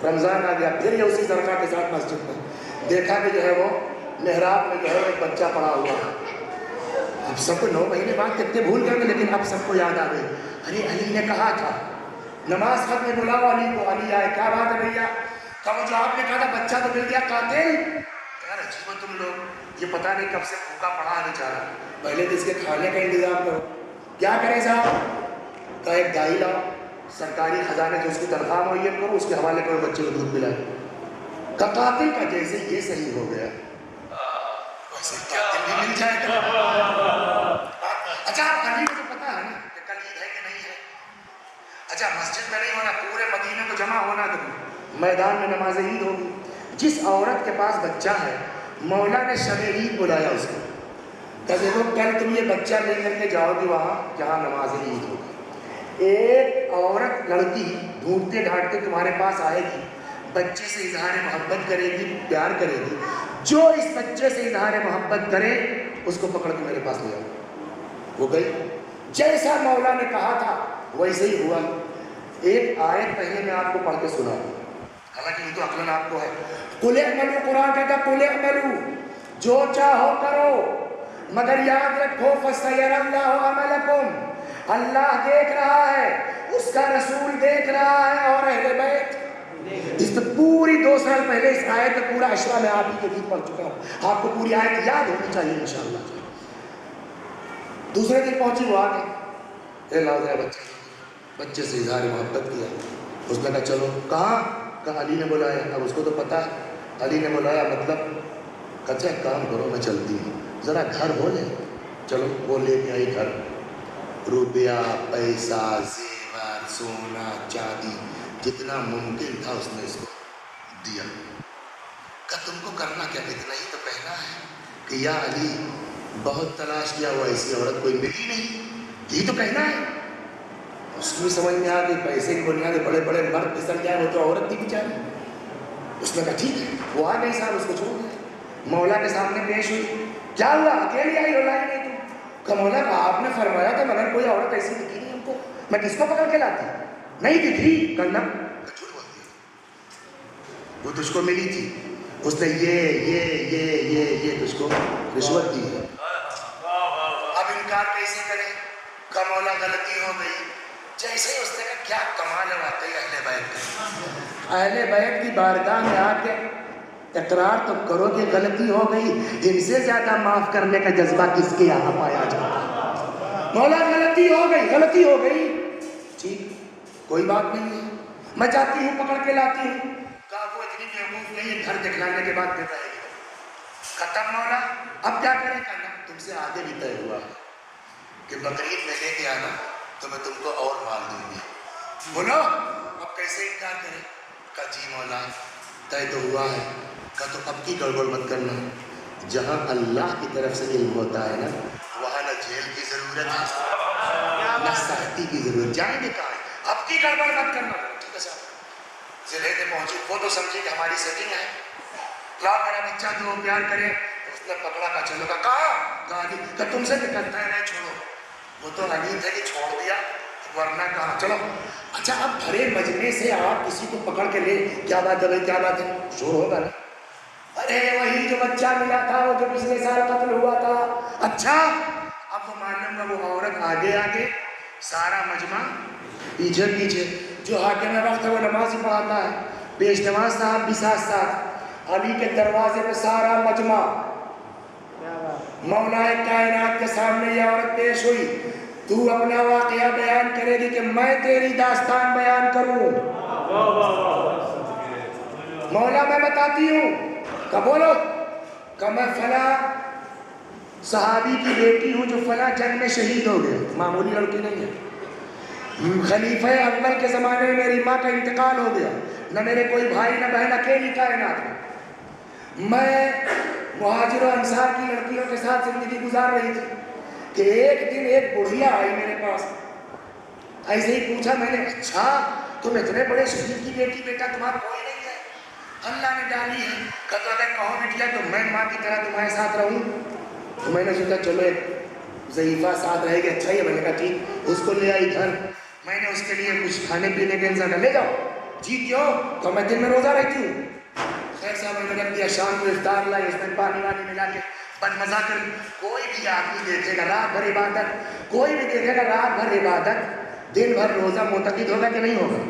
Speaker 1: رمضان آ گیا، پھر یہ اسی زرقا کے ساتھ مسجد میں دیکھا کہ جو ہے وہ محراب میں جو ہے ایک بچہ پڑا ہوا ہے۔ اب سب کو 9 مہینے بعد کتنے بھول گئے، لیکن اب سب کو یاد آ گئی، ارے علی نے کہا تھا نماز ختم بلاؤ علی کو۔ علی آئے، کیا بات ہے بھیا؟ کہا جو آپ نے کہا تھا بچہ تو مل گیا، قاتل؟ یار عجیب ہو تم لوگ، یہ پتہ نہیں کب سے بھوکا پڑا ہے بیچارہ، پہلے تو اس کے کھانے کا انتظام کرو۔ کیا کریں صاحب؟ کہا ایک دائی لاؤ، سرکاری خزانے سے اس کی تنخواہ معین کرو، اس کے حوالے کرو، بچے کو دودھ پلائے۔ کہا قاتل کا جیسے یہ صحیح ہو گیا ویسے قاتل بھی مل جائے گا۔ اچھا آپ علی کو تو پتا ہے نا کہ کل عید ہے کہ نہیں ہے؟ اچھا مسجد میں نہیں ہونا، پورے مدینے کو جمع ہونا، تو میدان میں نماز عید ہوگی۔ جس عورت کے پاس بچہ ہے مولا نے شب عید بلایا اس کو، کہ دیکھو کل تم یہ بچہ لے کر کے جاؤ گی وہاں جہاں نماز عید ہوگی۔ ایک عورت لڑکی ڈھونڈتے ڈھانٹتے تمہارے پاس آئے گی، بچے سے اظہار محبت کرے گی، پیار کرے گی، جو اس بچے سے اظہار محبت کرے اس کو پکڑ کے میرے پاس لے آؤ۔ وہ گئی، جیسا مولا نے کہا تھا ویسے ہی ہوا۔ ایک آیت پہلے میں آپ کو پڑھ کے سنا دوں، حالانکہ یہ تو عقلاً آپ کو ہے۔ قُلِ اعْمَلُوا، قرآن کہتا ہے قُلِ اعْمَلُوا، جو چاہو کرو مگر یاد رکھو فَسَيَرَى اللَّهُ عَمَلَكُمْ، اللہ دیکھ رہا ہے، اس کا رسول دیکھ رہا ہے، اور اہل بیت۔ اس سے پوری 2 سال پہلے اس آیت کا پورا اشرا میں آپ ہی کے گیت پڑھ چکا ہوں، آپ کو پوری آیت یاد ہونی چاہیے انشاءاللہ۔ دوسرے دن پہنچی وہ آ گئی، اے لاؤ ذرا بچے سے اظہار محبت کیا۔ اس نے کہا چلو، کہاں؟ کہا علی نے بلایا۔ اب اس کو تو پتا ہے علی نے بلایا مطلب، کچا کام کرو میں چلتی ہوں، ذرا گھر ہو لے۔ چلو وہ لے کے آئی گھر، روپیہ پیسہ زیور سونا چاندی جتنا ممکن تھا اس نے اس کو دیا۔ کہ تم کو کرنا کیا، اتنا ہی تو کہنا ہے کہ یا علی بہت تلاش کیا ہوا ایسی عورت کوئی ملی نہیں، یہی تو کہنا ہے۔ اس کو بھی سمجھ میں آ گئی پیسے کی بنیاد بڑے بڑے مرد پھسل جائے، وہ تو عورت تھی بیچاری۔ اس نے کہا ٹھیک ہے، وہ آ گئی صاحب، اس کو چھوڑ دیا۔ مولا کے سامنے پیش ہوئی، کیا ہوا اکیلی آئی ہو، لائی نہیں تم؟ کہ مولا آپ نے فرمایا تھا مگر کوئی عورت ایسی دکھی نہیں ہم کو، میں کس کو پکڑ کے لاتی؟ نہیں دکھی، کرنا جھوٹ بول دیا، وہ تجھ کو ملی تھی، اس نے یہ تجھ کو رشوت دی ہے۔ اب انکار کیسے کرے؟ کہ مولا غلطی ہو گئی۔ جیسے ہی اس نے کہا کیا کمال ہے واقعی اہل بیت کا، اہل بیت کی بارگاہ میں آ کے اقرار تو کرو کہ غلطی ہو گئی، ان سے زیادہ معاف کرنے کا جذبہ کس کے یہاں پایا جاتا؟ مولا غلطی ہو گئی، ٹھیک کوئی بات نہیں ہے، میں جاتی ہوں پکڑ کے لاتی ہوں۔ کہا وہ اتنی بیوقوف نہیں ہے، گھر دکھلانے کے بعد دیتا ہے ختم مولا، اب کیا کریں؟ کہنا تم سے آگے بھی طے ہوا ہے کہ بقرعید میں لے کے آنا تو میں تم کو اور مال دوں گی۔ بولو اب کیسے انکار کرے؟ کہا جی مولا طے تو ہوا ہے۔ کہا تو اب کی گڑبڑ مت کرنا، جہاں اللہ کی طرف سے علم ہوتا ہے نا وہاں نہ جیل کی ضرورت ہے نہ سختی کی ضرورت، جائیں گے کہاں؟ اب کی گڑبڑ مت کرنا۔ ٹھیک ہے صاحب، ذلحجہ پہنچی، وہ تو سمجھی کہ ہماری سیٹنگ ہے، لاؤ میرا بچہ تو پیار کرے. اس نے پکڑا کا چلو کا کہا کہ تم سے نکلتا ہے نہیں چھوڑو. وہ تو غنی تھے کہ چھوڑ دیا، ورنہ کہا چلو. اچھا اب بھرے مجمع سے آپ کسی کو پکڑ کے لے، کیا بات ہے بھائی کیا بات ہے، شور ہوگا نا. ارے وہی جو بچہ ملا تھا وہ جو پچھلے سال قتل ہوا تھا. اچھا اب وہ معلوم ہے وہ عورت آگے آگے، سارا مجمع پیچھے پیچھے. جو حاکم وقت ہے وہ نماز ہی پڑھاتا ہے، پیش نماز صاحب بھی ساتھ ساتھ. علی کے دروازے پہ سارا مجمع، مولا کائنات کے سامنے یہ عورت پیش ہوئی. تو اپنا واقعہ بیان کرے گی کہ میں تیری داستان بیان کروں؟ مولا میں بتاتی ہوں. کہ بولو کہ میں فلاں صحابی کی بیٹی ہوں جو فلاں جنگ میں شہید ہو گیا. معمولی لڑکی نہیں ہے. خلیفہ اول کے زمانے میں میری ماں کا انتقال ہو گیا، نہ میرے کوئی بھائی نہ بہن، اکیلی کائنات میں. میں مہاجر و انصار کی لڑکیوں کے ساتھ زندگی گزار رہی تھی کہ ایک دن ایک بڑھیا آئی میرے پاس. ایسے ہی پوچھا میں نے، اچھا تم اتنے بڑے شہید کی بیٹی، بیٹا تمہارا کوئی نہیں ہے؟ اللہ نے ڈالی ہے. کہ اگر کہو بیٹیا تو میں ماں کی طرح تمہارے ساتھ رہوں. تو میں نے سوچا چلو ایک ضعیفہ ساتھ رہے گی، اچھا ہی ہے. میں نے کہا ٹھیک. اس کو لے آئی گھر. میں نے اس کے لیے کچھ کھانے پینے کا انتظام کر، لے جاؤ. جی کیوں؟ تو میں دن میں روزہ رہتی ہوں. خیر صاحب میں نے رکھ دیا. شام کو افطار لائی، اس میں پانی وانی ملا کے بد مزہ کر. کوئی بھی آدمی دیکھے گا رات بھر عبادت، کوئی بھی دیکھے گا رات بھر عبادت، دن بھر روزہ، معتقد ہوگا کہ نہیں ہوگا؟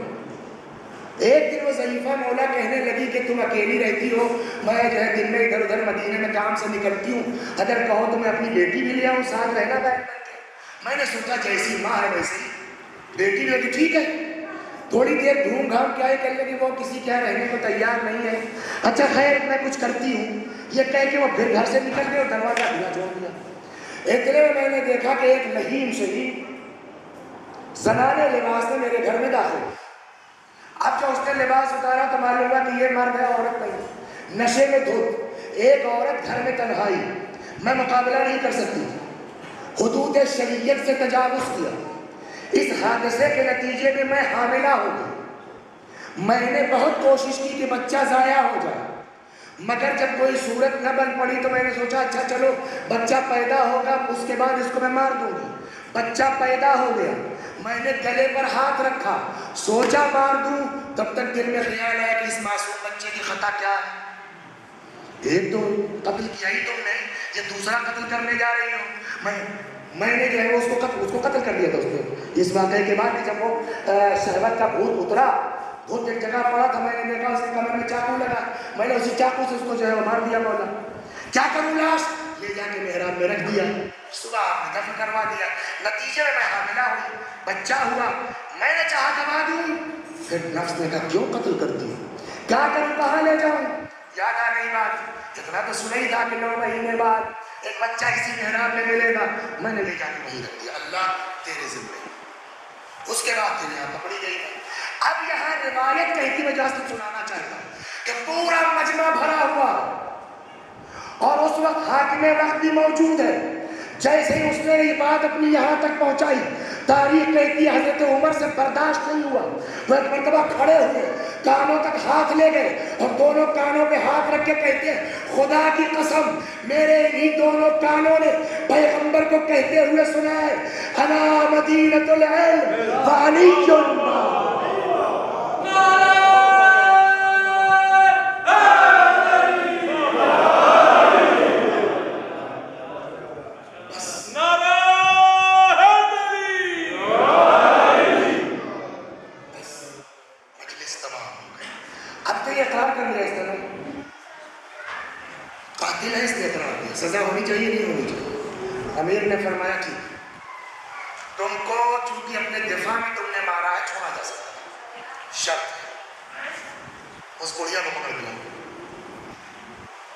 Speaker 1: ایک دن وہ ضعیفہ مولا کہنے لگی کہ تم اکیلی رہتی ہو، میں جو ہے دن میں ادھر ادھر مدینے میں کام سے نکلتی ہوں، اگر کہو تو میں اپنی بیٹی بھی لے آؤں ساتھ رہنا بیٹھ کر کے. میں نے سوچا جیسی ماں ہے ویسی بیٹی بھی ہوگی، ٹھیک ہے. تھوڑی دیر گھوم گھام کیا ہی کر لے گی، وہ کسی کے رہنے کو تیار نہیں ہے. اچھا خیر میں کچھ کرتی ہوں، یہ کہہ کے وہ پھر گھر سے نکل گئے اور دروازہ کھلا چھوڑ دیا. اتنے میں نے دیکھا کہ ایک لہیم شہید زنانے لباس میں میرے گھر میں داخل. اب جو اس نے لباس اتارا تو معلوم ہوا کہ یہ مرد ہے، عورت نہیں. نشے میں دھت، ایک عورت گھر میں تنہائی. میں مقابلہ نہیں کر سکتی، حدود شریعت سے تجاوز کیا. اس حادثے کے نتیجے میں میں حاملہ ہو گئی. میں نے بہت کوشش کی کہ بچہ ضائع ہو جائے، مگر جب کوئی صورت نہ بن پڑی تو میں نے سوچا اچھا چلو بچہ پیدا ہوگا اس کے بعد اس کو میں مار دوں گی. بچہ پیدا ہو گیا، میں نے گلے پر ہاتھ رکھا، سوچا مار دوں، تب تک دل میں خیال آیا کہ اس معصوم بچے کی خطا کیا ہے. ایک تو قتل کیا ہی تم نے، یہ دوسرا قتل کرنے جا رہی ہو. میں نے جو ہے اس کو قتل کر دیا تھا. اس نے اس واقعے کے بعد جب وہ شہوت کا بھوت اترا، بھوت ایک جگہ پڑا تھا، میں نے دیکھا اس کے کمر میں چاقو لگا، میں نے اسی چاقو سے اس کو جو ہے مار دیا. مولا کیا کروں، لاش لے جا کے محراب میں رکھ دیا. صبح آپ نے دفن کروا دیا. نتیجے میں حاملہ ہوئی، بچہ ہوا. میں نے چاہا دبا دوں، پھر نفس نے کہا کیوں قتل کرتی ہوں، کیا کروں، کہاں لے جاؤں. یاد آ گئی بات، اتنا تو سنا ہی تھا کہ 9 مہینے بعد ایک بچہ اسی محراب میں ملے گا. میں نے لے جا کے وہیں رکھ دیا. اللہ تیرے ذمہ. اس کے بعد پھر یہاں پکڑی گئی. اب یہاں روایت کہتی میں جا سے سنانا چاہتا ہوں کہ پورا مجمع بھرا ہوا اور اس وقت حاکم وقت بھی موجود ہے. جیسے ہی اس نے یہ بات اپنی یہاں تک پہنچائی، تاریخ کہتی ہے حضرت عمر سے برداشت نہیں ہوا. وہ ایک مرتبہ کھڑے ہوئے، کانوں تک ہاتھ لے گئے اور دونوں کانوں پہ ہاتھ رکھ کے کہتے ہیں خدا کی قسم میرے ہی دونوں کانوں نے پیغمبر کو کہتے ہوئے سنا ہے انا مدینۃ العلم وعلی سزا ہونی چاہیے نہیں ہونی چاہیے. امیر نے فرمایا ٹھیک، تم کو چونکہ اپنے دفاع میں تم نے مارا ہے چھوڑا جا سکتا ہے، شرط ہے. اس بڑھیا کو پکڑ کے لاؤ.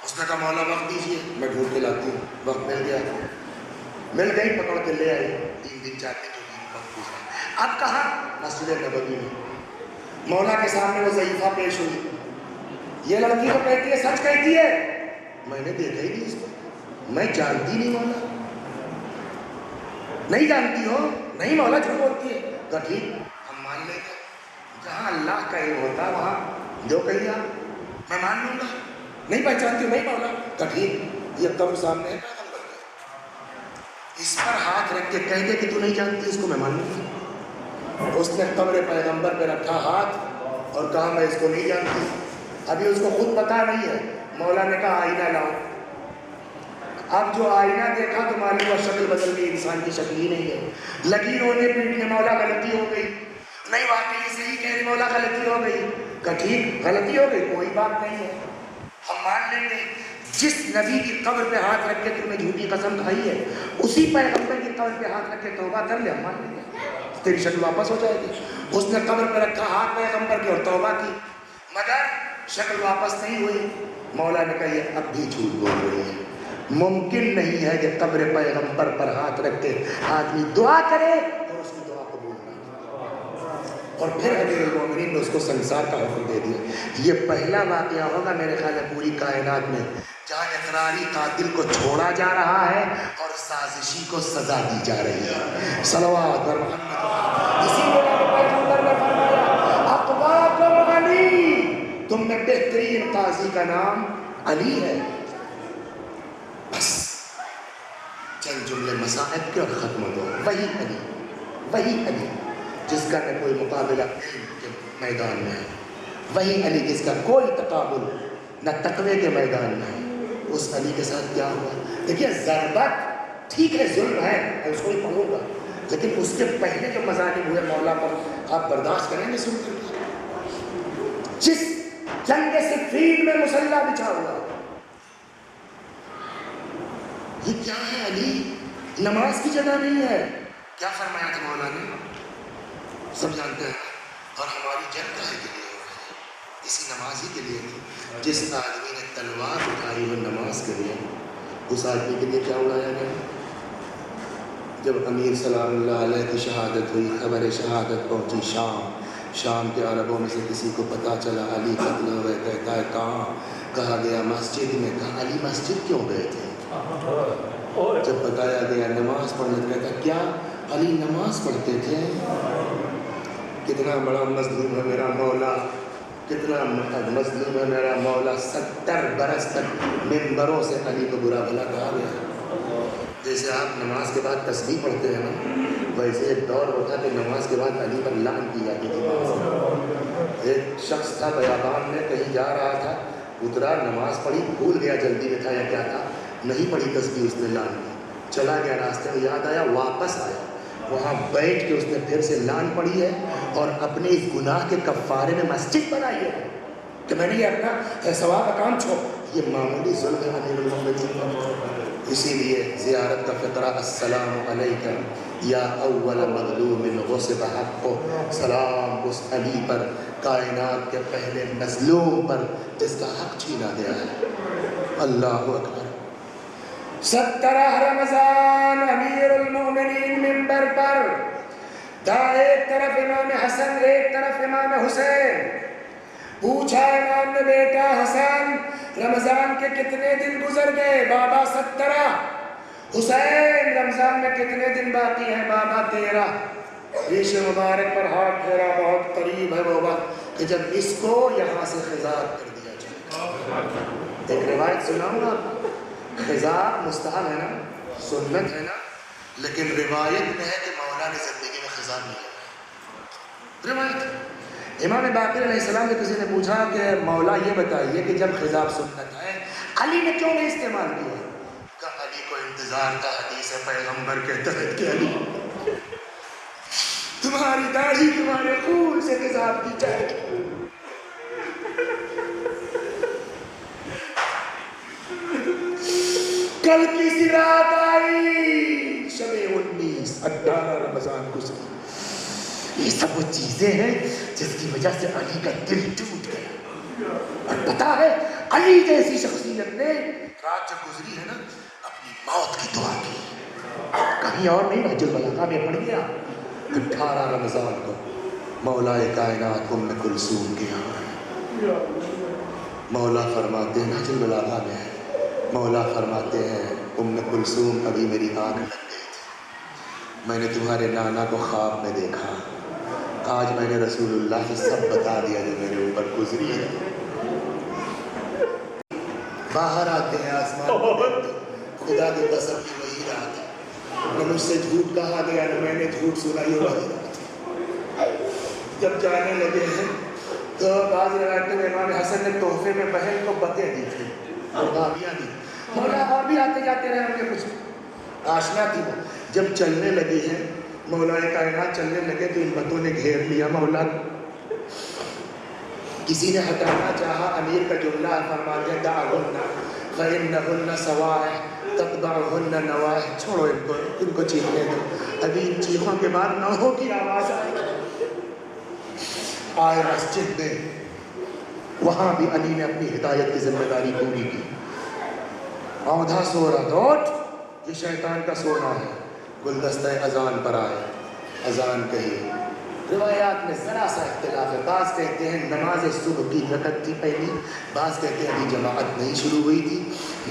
Speaker 1: اس نے کہا مولا وقت دیجیے، میں ڈھونڈ کے لاتی ہوں. وقت مل گیا، مل گئی، پکڑ کے لے آئی. 3 دن 4 دن جو بھی وقت گزرا. اب کہاں؟ مسجد نبوی میں مولا کے سامنے وہ ضعیفہ پیش ہوئی. یہ لڑکی تو کہتی ہے، سچ کہتی ہے، میں نے دیکھا ہی نہیں اس کو، میں جانتی نہیں. مولا نہیں جانتی ہو؟ نہیں مولا جھوٹ بولتی ہے. تو ٹھیک ہم مان لیں گے. جہاں اللہ کا علم ہوتا وہاں جو کہیے آپ میں مان لوں گا. نہیں پہچانتی ہوں نہیں مولا تو ٹھیک, یہ قبر سامنے ہے پیغمبر کا, اس پر ہاتھ رکھ کے کہہ دے کہ تو نہیں جانتی اس کو میں مان لوں گا. اس نے قبر پیغمبر پہ رکھا ہاتھ اور کہا میں اس کو نہیں جانتی. ابھی اس کو خود پتا نہیں ہے. مولا نے کہا آئینہ لاؤ. اب جو آئینہ دیکھا تو معلوم ہوا شکل بدل گئی, انسان کی شکل ہی نہیں ہے. لگی رونے پیٹنے, مولا غلطی ہو گئی. نہیں واقعی صحیح کہہ رہی مولا غلطی ہو گئی. کہ ٹھیک غلطی ہو گئی کوئی بات نہیں ہے, ہم مان لیں گے. جس نبی کی قبر پہ ہاتھ رکھ کے تم نے جھوٹی قسم کھائی ہے اسی پیغمبر کی قبر پہ ہاتھ رکھ کے توبہ کر لے, ہم مان لیں گے تیری شکل واپس ہو جائے گی. اس نے قبر پہ رکھا ہاتھ پیغمبر کی اور توبہ کی, مگر شکل واپس نہیں ہوئی. مولا نے کہا یہ اب بھی جھوٹ بول رہی ہے. ممکن نہیں ہے کہ قبر پیغمبر پر ہاتھ رکھ کے آدمی دعا کرے اور اس کی دعا قبول نہ ہو. اور پھر امیر المومنین نے اس کو سنسار کا حکم دے دیا. یہ پہلا واقعہ ہوگا میرے خیال ہے پوری کائنات میں جہاں اقراری قاتل کو چھوڑا جا رہا ہے اور سازشی کو سزا دی جا رہی ہے. صلوات اور محمد. اسی لیے پیغمبر نے فرمایا اقواکم علی, تم میں بہترین قاضی کا نام علی ہے. بس چند جملے مصائب کے اور ختم ہو. وہی علی, وہی علی جس کا نہ کوئی مقابلہ علم کے میدان میں ہے, وہی علی جس کا کوئی تقابل نہ تقوی کے میدان میں ہے. اس علی کے ساتھ کیا ہوا دیکھیے. ضربت ٹھیک ہے ظلم ہے, میں اس کو ہی پڑھوں گا, لیکن اس کے پہلے جو مظالم ہوئے مولا پر آپ برداشت کریں گے سن کر. جس جنگ صفین میں مسلح بچھا ہوا, یہ کیا ہے علی نماز کی جگہ نہیں ہے. کیا فرمایا تھا مولا نے سب جانتے ہیں. اور ہماری جنگ کہے کے لیے ہو رہی ہے, اسی نماز ہی کے لیے تھی. جس آدمی نے تلوار اٹھائی وہ نماز کے لیے, اس آدمی کے لیے کیا اڑایا گیا. جب امیر سلام اللہ علیہ کی شہادت ہوئی, خبر شہادت پہنچی شام کے عربوں میں سے کسی کو پتہ چلا علی قتل ہو گئے. کہتا ہے کہاں, کہا گیا مسجد میں. کہا علی مسجد کیوں گئے تھے. جب بتایا گیا نماز پڑھنے, کہتا کیا علی نماز پڑھتے تھے. کتنا بڑا مظلوم ہے میرا مولا, کتنا مظلوم ہے میرا مولا. 70 برس تک ممبروں سے علی کو برا بھلا کہا گیا. جیسے آپ نماز کے بعد تسبیح پڑھتے ہیں نا, ویسے ایک دور ہوتا کہ نماز کے بعد علی پر لعن کی جاتی تھی. ایک شخص تھا بیابان میں کہیں جا رہا تھا, اترا نماز پڑھی, بھول گیا جلدی میں تھا یا کیا تھا, نہیں پڑھی تسبیح, اس نے لعن کی. چلا گیا, راستے میں یاد آیا, واپس آیا, وہاں بیٹھ کے اس نے پھر سے لعن پڑھی ہے اور اپنے اس گناہ کے کفارے میں مسجد بنائی ہے کہ میں نے یہ اپنا ثواب کا کام چھوڑ. یہ معمولی ظلم ہے امیر المومنین. اسی لیے زیارت کا فقرہ السلام علیکم یا اول مظلوم غصب حقہ. سلام اس علی پر, کائنات کے پہلے مظلوم پر جس کا حق چھینا گیا ہے. اللہ اکبر. 17 رمضان امیر المومنین منبر پر, ایک طرف امام حسن ایک طرف امام حسین. پوچھا امام نے بیٹا حسن رمضان کے کتنے دن گزر گئے. بابا 17. حسین رمضان میں کتنے دن باقی ہیں. بابا 13. ریش مبارک پر ہاتھ پھیرا. بہت قریب ہے وہ وقت کہ جب اس کو یہاں سے خضاب کر دیا جائے. ایک روایت سناؤں گا. خضاب مستحب ہے نا, سنت ہے نا, لیکن روایت میں ہے کہ مولا نے زندگی میں خضاب نہیں لگایا. روایت امام باقر علیہ السلام سے کسی نے پوچھا کہ مولا یہ بتائیے کہ جب خضاب سنت ہے علی نے کیوں نہیں استعمال کیا. کہا علی کو انتظار تھا حدیث پیغمبر کے تحت کہ علی تمہاری داڑھی تمہارے خون سے خضاب کی جائے گی. کل کی رات آئی, شب 19 18 رمضان گزری. یہ سب وہ چیزیں ہیں جس کی وجہ سے علی کا دل ٹوٹ گیا. اور پتا ہے علی جیسی شخصیت نے رات جب گزری ہے نا اپنی موت کی دعا کی. کہیں اور نہیں, نہج البلاغہ میں پڑھ گیا. 18 رمضان کو مولا کائنات ام کلثوم کے یہاں مولا فرماتے ہیں, نہج البلاغہ میں ہے, مولا فرماتے ہیں ام کلثوم ابھی میری آنکھ لگ گئی تھی, میں نے تمہارے نانا کو خواب میں دیکھا. آج میں نے رسول اللہ سے سب بتا دیا جو میرے اوپر گزری ہے۔ باہر آتے ہیں آسمان کو دیکھتے، خدا کی قسم کی وہی رات ہے، نہ مجھ سے جھوٹ کہا گیا نہ میں نے جھوٹ سنا، یہ وہی رات ہے۔ جب جانے لگے ہیں تو بعض روایتوں میں امام حسن نے تحفے میں بہن کو بتیں دی تھی اور گالیاں دی، مولا اور بھی آتے جاتے رہے ہوں گے، کچھ آشنا تھی وہ۔ جب چلنے لگے ہیں مولا کائنات چلنے لگے تو ان بتوں نے گھیر لیا مولا کو۔ کسی نے ہٹانا چاہا، امیر کا جملہ فرما دیا دعہن فإنہن سوائح تتبعہن نوائح، چھوڑو ان کو چیخنے دو، ابھی ان چیخوں کے بعد نوحوں کی آواز آئے۔ آئے مسجد میں، وہاں بھی علی نے اپنی ہدایت کی ذمہ داری پوری کی۔ اوندا سو رہا تھا، اٹھ یہ شیطان کا سونا ہے، گلدستہ اذان پر آئے، اذان کہی۔ روایات میں ذرا سا اختلاف ہے، بعض کہتے ہیں نماز صبح کی رکعت تھی پہلی، بعض کہتے ہیں ابھی جماعت نہیں شروع ہوئی تھی،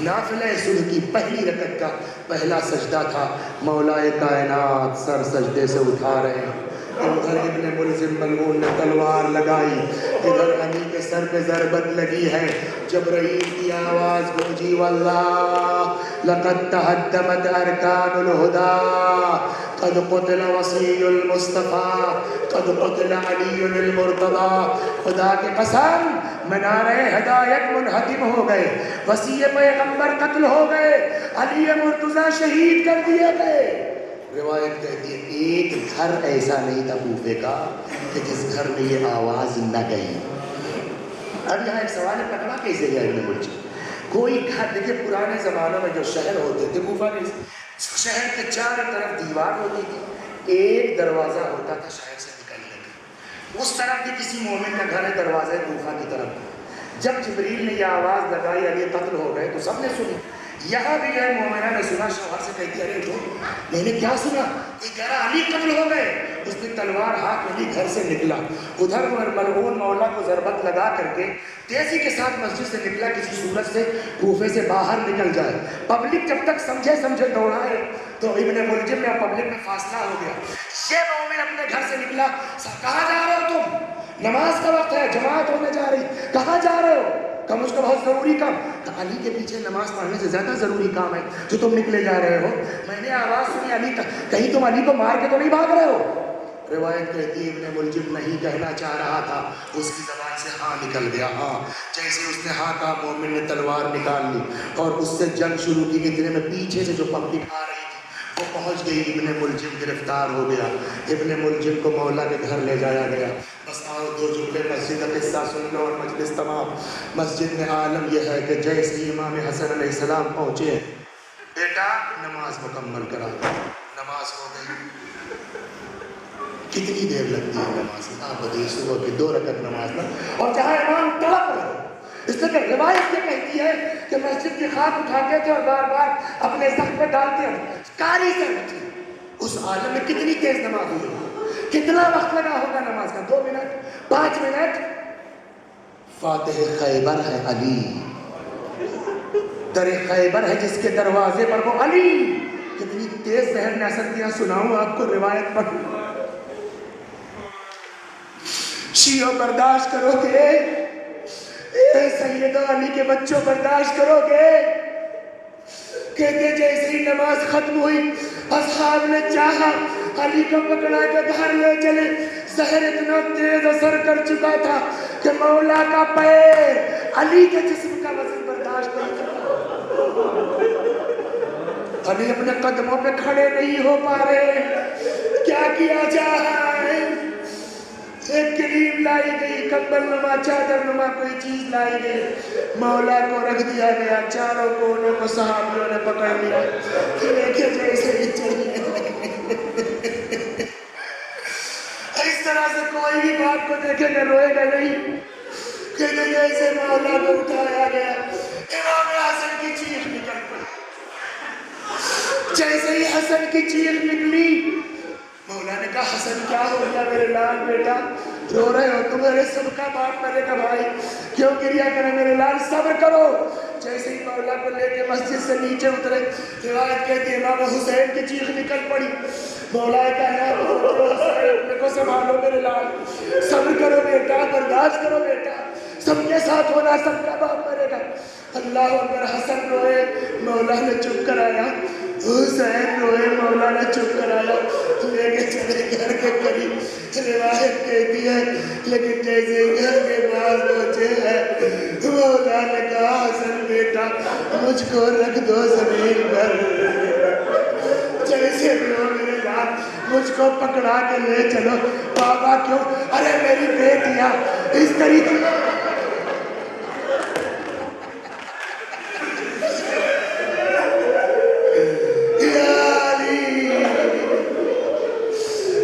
Speaker 1: نافلہ صبح کی پہلی رکعت کا پہلا سجدہ تھا، مولا کائنات سر سجدے سے اٹھا رہے ہیں، ادھر ابن ملزم ملعون نے تلوار لگائی، ادھر علی کے سر پہ ضربت لگی ہے، جبرائیل کی آواز گونجی واللہ لقد تہدمت ارکان الہدی قد قتل وصی المصطفیٰ قد قتل علی المرتضی، خدا کی قسم منارے ہدایت منہدم ہو گئے، وصی پیغمبر قتل ہو گئے، علی مرتضی شہید کر دیے گئے۔ روایت کہتی ہے ایک گھر ایسا نہیں تھا کوفے کا کہ جس گھر میں یہ آواز نہ گئی۔ اب یہاں ایک سوال ہے، پکڑا کیسے گیا ابن ملجم؟ کوئی گھر، دیکھیں پرانے زمانوں میں جو شہر ہوتے تھے، کوفہ کے شہر کے چاروں طرف دیوار ہوتی تھی، ایک دروازہ ہوتا تھا شہر سے نکلنے کا، اس طرف بھی کسی مومن کا گھر ہے، دروازہ کوفہ کی طرف۔ جب جبریل نے یہ آواز لگائی علی قتل ہو گئے تو سب نے سنی، یہاں بھی جو ہے مومنہ نے سنا، شوہر سے کہتی ارے تو میں نے کیا سنا؟ یہ کہہ رہا علی قتل ہو گئے۔ اس نے تلوار ہاتھ میں لی، گھر سے نکلا، ادھر ملعون مولا کو ضربت لگا کر کے تیزی کے ساتھ مسجد سے نکلا، کسی صورت سے کوفے سے باہر نکل جائے، پبلک جب تک سمجھے دوڑائے تو ابن ملجم میں پبلک میں فاصلہ ہو گیا۔ یہ مومن اپنے گھر سے نکلا، کہاں جا رہے ہو تم؟ نماز کا وقت ہے، جماعت ہونے جا رہی، کہاں جا رہے ہو؟ کم اس کا بہت ضروری کام، علی کے پیچھے نماز پڑھنے سے زیادہ ضروری کام ہے جو تم نکلے جا رہے ہو۔ میں نے آواز سنی علی کا، کہیں تم علی کو مار کے تو نہیں بھاگ رہے ہو؟ روایت کہتی ہے ابن ملجم نہیں کہنا چاہ رہا تھا، اس کی زبان سے ہاں نکل گیا، ہاں۔ جیسے اس نے ہاں کہا، مومن نے تلوار نکال لی اور اس سے جنگ شروع کی، اتنے میں پیچھے سے جو پبلک آ رہی تھی وہ پہنچ گئی، ابن ملجم گرفتار ہو گیا، ابن ملجم کو مولا کے گھر لے جایا گیا۔ بس آؤ دو جملے مسجد کا قصہ سن لو اور مجلس تمام۔ مسجد میں عالم یہ ہے کہ جیسے امام حسن علیہ السلام پہنچے، بیٹا نماز مکمل کرا، نماز ہو گئی۔ کتنی دیر لگتی ہے نماز میں؟ آپ بتائیے، صبح کی 2 رکعت نماز میں، اور جہاں امام تڑپ رہے، اس لیے کہ روایت یہ کہتی ہے کہ مسجد کی خاک اٹھاتے تھے اور بار بار اپنے زخم پہ ڈالتے تھے، کاری سے تھی۔ اس عالم میں کتنی تیز نماز ہوئی ہوگی، کتنا وقت لگا ہوگا نماز کا؟ 2 منٹ، 5 منٹ۔ فاتح خیبر ہے علی، در خیبر ہے جس کے دروازے پر وہ علی، کتنی تیز زہر نے اثر کیا سناؤں آپ کو روایت پر۔ شیعوں برداشت کرو گے؟ اے سیدہ علی کے بچوں برداشت کرو گے؟ کہتے جیسے ہی نماز ختم ہوئی اصحاب نے چاہا علی کو پکڑا کے گھر لے چلے، زہر اتنا تیز اثر کر چکا تھا کہ مولا کا پیر علی کے جسم کا وزن برداشت نہیں کر پا۔ علی اپنے قدموں پہ کھڑے نہیں ہو پا رہے، کیا کیا جائے؟ ایک کلیم لائی گئی، کمبل نما چادر نما کوئی چیز لائی گئی، مولا کو رکھ دیا گیا، چاروں کونوں کو صحابیوں نے پکڑ لیا، دیکھے جیسے ہی چلیے۔ اس طرح سے کوئی بھی بات کو دیکھے گا روئے گا نہیں، کہتے جیسے مولا کو اٹھایا گیا، امام حسن کی چیخ نکل پڑی۔ جیسے ہی حسن کی چیخ نکلی، مولا نے کہا حسن کیا ہو گیا میرے لال بیٹا؟ رو رہے ہو تو میرے سب کا باپ مرے گا بھائی، کیوں گریا کرے میرے لال، صبر کرو۔ جیسے ہی مولا کو لے کے مسجد سے نیچے اترے، روایت کہتی ہے امام حسین کی چیخ نکل پڑی، مولا کائنات کو سنبھالو میرے لال، صبر کرو بیٹا، برداشت کرو بیٹا، سب کے ساتھ ہونا، سب کا باپ مرے گا۔ اللہ اکبر۔ حسن روئے، مولا نے چپ کرایا، حسین روئے، مولا نے چپ کرایا، لے کے چلے گھر کے قریب۔ روایت کہتی ہے لیکن جیسے گھر کے پاس پہنچے ہیں، مولا نے کہا حسن بیٹا مجھ کو رکھ دو زمین پر، جیسے بھی ہو میرے لال مجھ کو پکڑا کے لے چلو۔ بابا کیوں؟ ارے میری بیٹیاں اس طریقے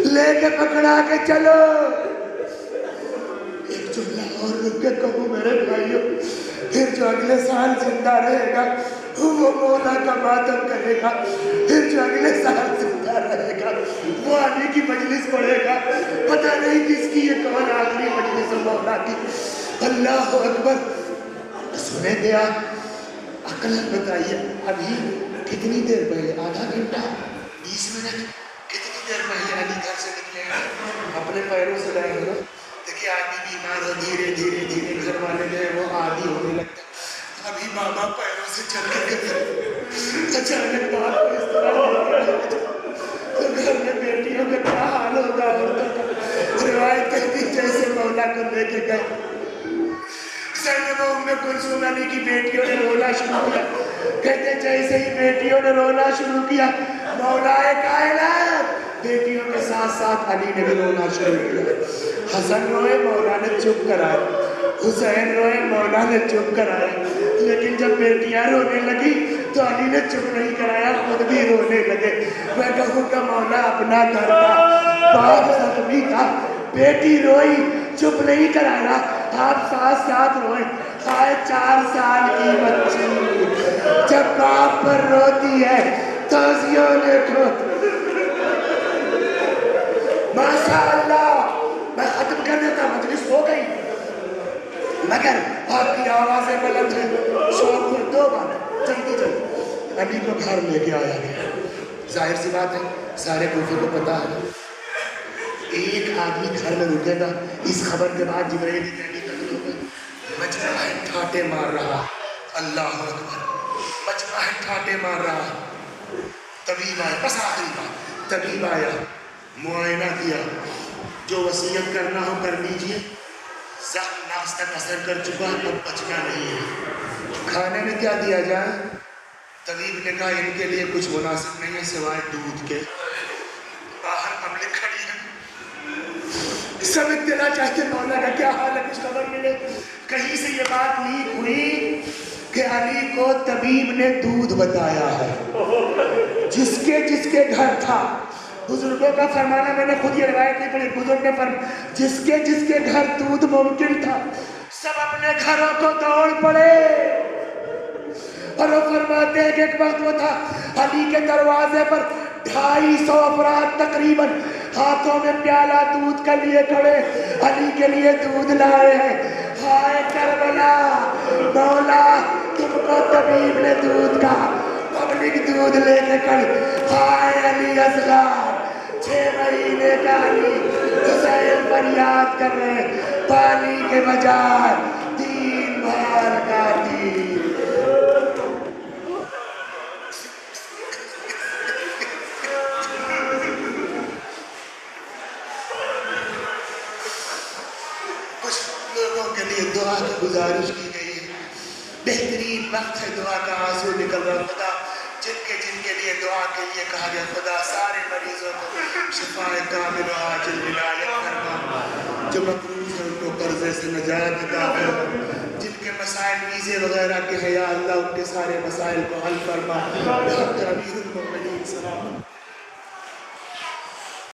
Speaker 1: لے کے پکڑا کے چلو۔ ایک جملہ اور رک کے کہوں میرے بھائیوں، پھر جو اگلے سال زندہ رہے گا وہ مولا کا ماتم کرے گا، پھر جو اگلے سال زندہ رہے گا وہ علی کی مجلس پڑھے گا، پتہ نہیں کس کی یہ کون آخری مجلس مولا کی۔ اللہ اکبر۔ سنے گیا عقل بتائیے ابھی کتنی دیر پہلے، آدھا گھنٹہ 20 منٹ، کتنی دیر پہلے علی گھر سے نکلے ہیں، اپنے پیروں سے لائے ہو۔ دیکھیے آدمی بیمار ہو، دھیرے دھیرے دھیرے گھر والے جو ہے وہ عادی ہونے لگتا ہے، ابھی بابا پیروں سے چل کے گئے، اچانک باپ کو اس طرح تو گھر میں بیٹیوں کا کیا حال ہوگا عورتوں کا۔ روایت کہتی جیسے مولا کو لے کے گئے، زینب و ام کلثوم علی کی بیٹیوں نے رونا شروع کیا، کہتے جیسے ہی بیٹیوں نے رونا شروع کیا، مولا کائنات بیٹیوں کے ساتھ ساتھ علی نے بھی رونا شروع کیا۔ حسن روئے، مولا نے چپ کرایا، حسین روئے، مولا نے چپ کرایا، لیکن جب بیٹیاں رونے لگی تو علی نے چپ نہیں کرایا، خود بھی رونے لگے۔ میں کہوں کہ مولا اپنا گھر تھا، باپ زخمی تھا، بیٹی روئی چپ نہیں کرایا، آپ ساتھ ساتھ روئے۔ آئے 4 سال کی بچی جب باپ پر روتی ہے تازیوں نے کھو، ماشاءاللہ میں ختم کر دیتا، مجلس ہو گئی، مگر آپ کی آوازیں بلند ہیں، شوق پر 2 بات جلدی جلدی۔ علی کو گھر لے کے آیا گیا، ظاہر سی بات ہے سارے کوفے کو پتا ہے ایک آدمی گھر میں رکے گا، اس خبر کے بعد جبرائیل امین قتل ہو گئے، مجمع ٹھاٹے مار رہا، اللہ اکبر، مجمع ٹھاٹے مار رہا۔ طبیب آیا، بس آخری بات، طبیب آیا، معائنہ کیا، جو وصیت کرنا ہو کر لیجئے، زخم نفس تک اثر کر چکا، اب بچنا نہیں ہے، کھانے میں کیا دیا جائے؟ طبیب نے کہا ان کے لیے کچھ مناسب نہیں ہے سوائے دودھ کے۔ باہر پبلک کھڑی ہے، سب اطلاع چاہتے مولا کا کیا حال ہے، کچھ خبر ملے۔ کہیں سے یہ بات لیک ہوئی کہ علی کو طبیب نے دودھ بتایا ہے، جس کے گھر تھا، بزرگوں کا فرمانا، میں نے خود یہ روایت نہیں پڑھی، بزرگ نے فرمایا جس کے گھر دودھ ممکن تھا سب اپنے گھروں کو دوڑ پڑے، اور وہ فرماتے ہیں کہ ایک وقت وہ تھا علی کے دروازے پر 250 افراد تقریباً ہاتھوں میں پیالہ دودھ کا لیے کھڑے، علی کے لیے دودھ لائے ہیں۔ ہائے کربلا، مولا تم کو طبیب نے دودھ کا، پبلک دودھ لے کے کھڑی، ہائے علی اصغر، 6 مہینے کا علی، حسین فریاد کر رہے پانی کے بجائے 3 بار کا دین۔ کے لیے دعا کی گزارش کی گئی ہے، بہترین وقت ہے دعا کا، آنسو نکل رہا، خدا جن کے لیے دعا کے لیے کہا گیا، خدا سارے مریضوں کو شفا کامل و عاجل عنایت فرما، جو مقروض ہیں ان کو قرضے سے نجات عطا فرما، جن کے مسائل ویزے وغیرہ کے ہیں یا اللہ ان کے سارے مسائل کو حل فرما، ڈاکٹر امیر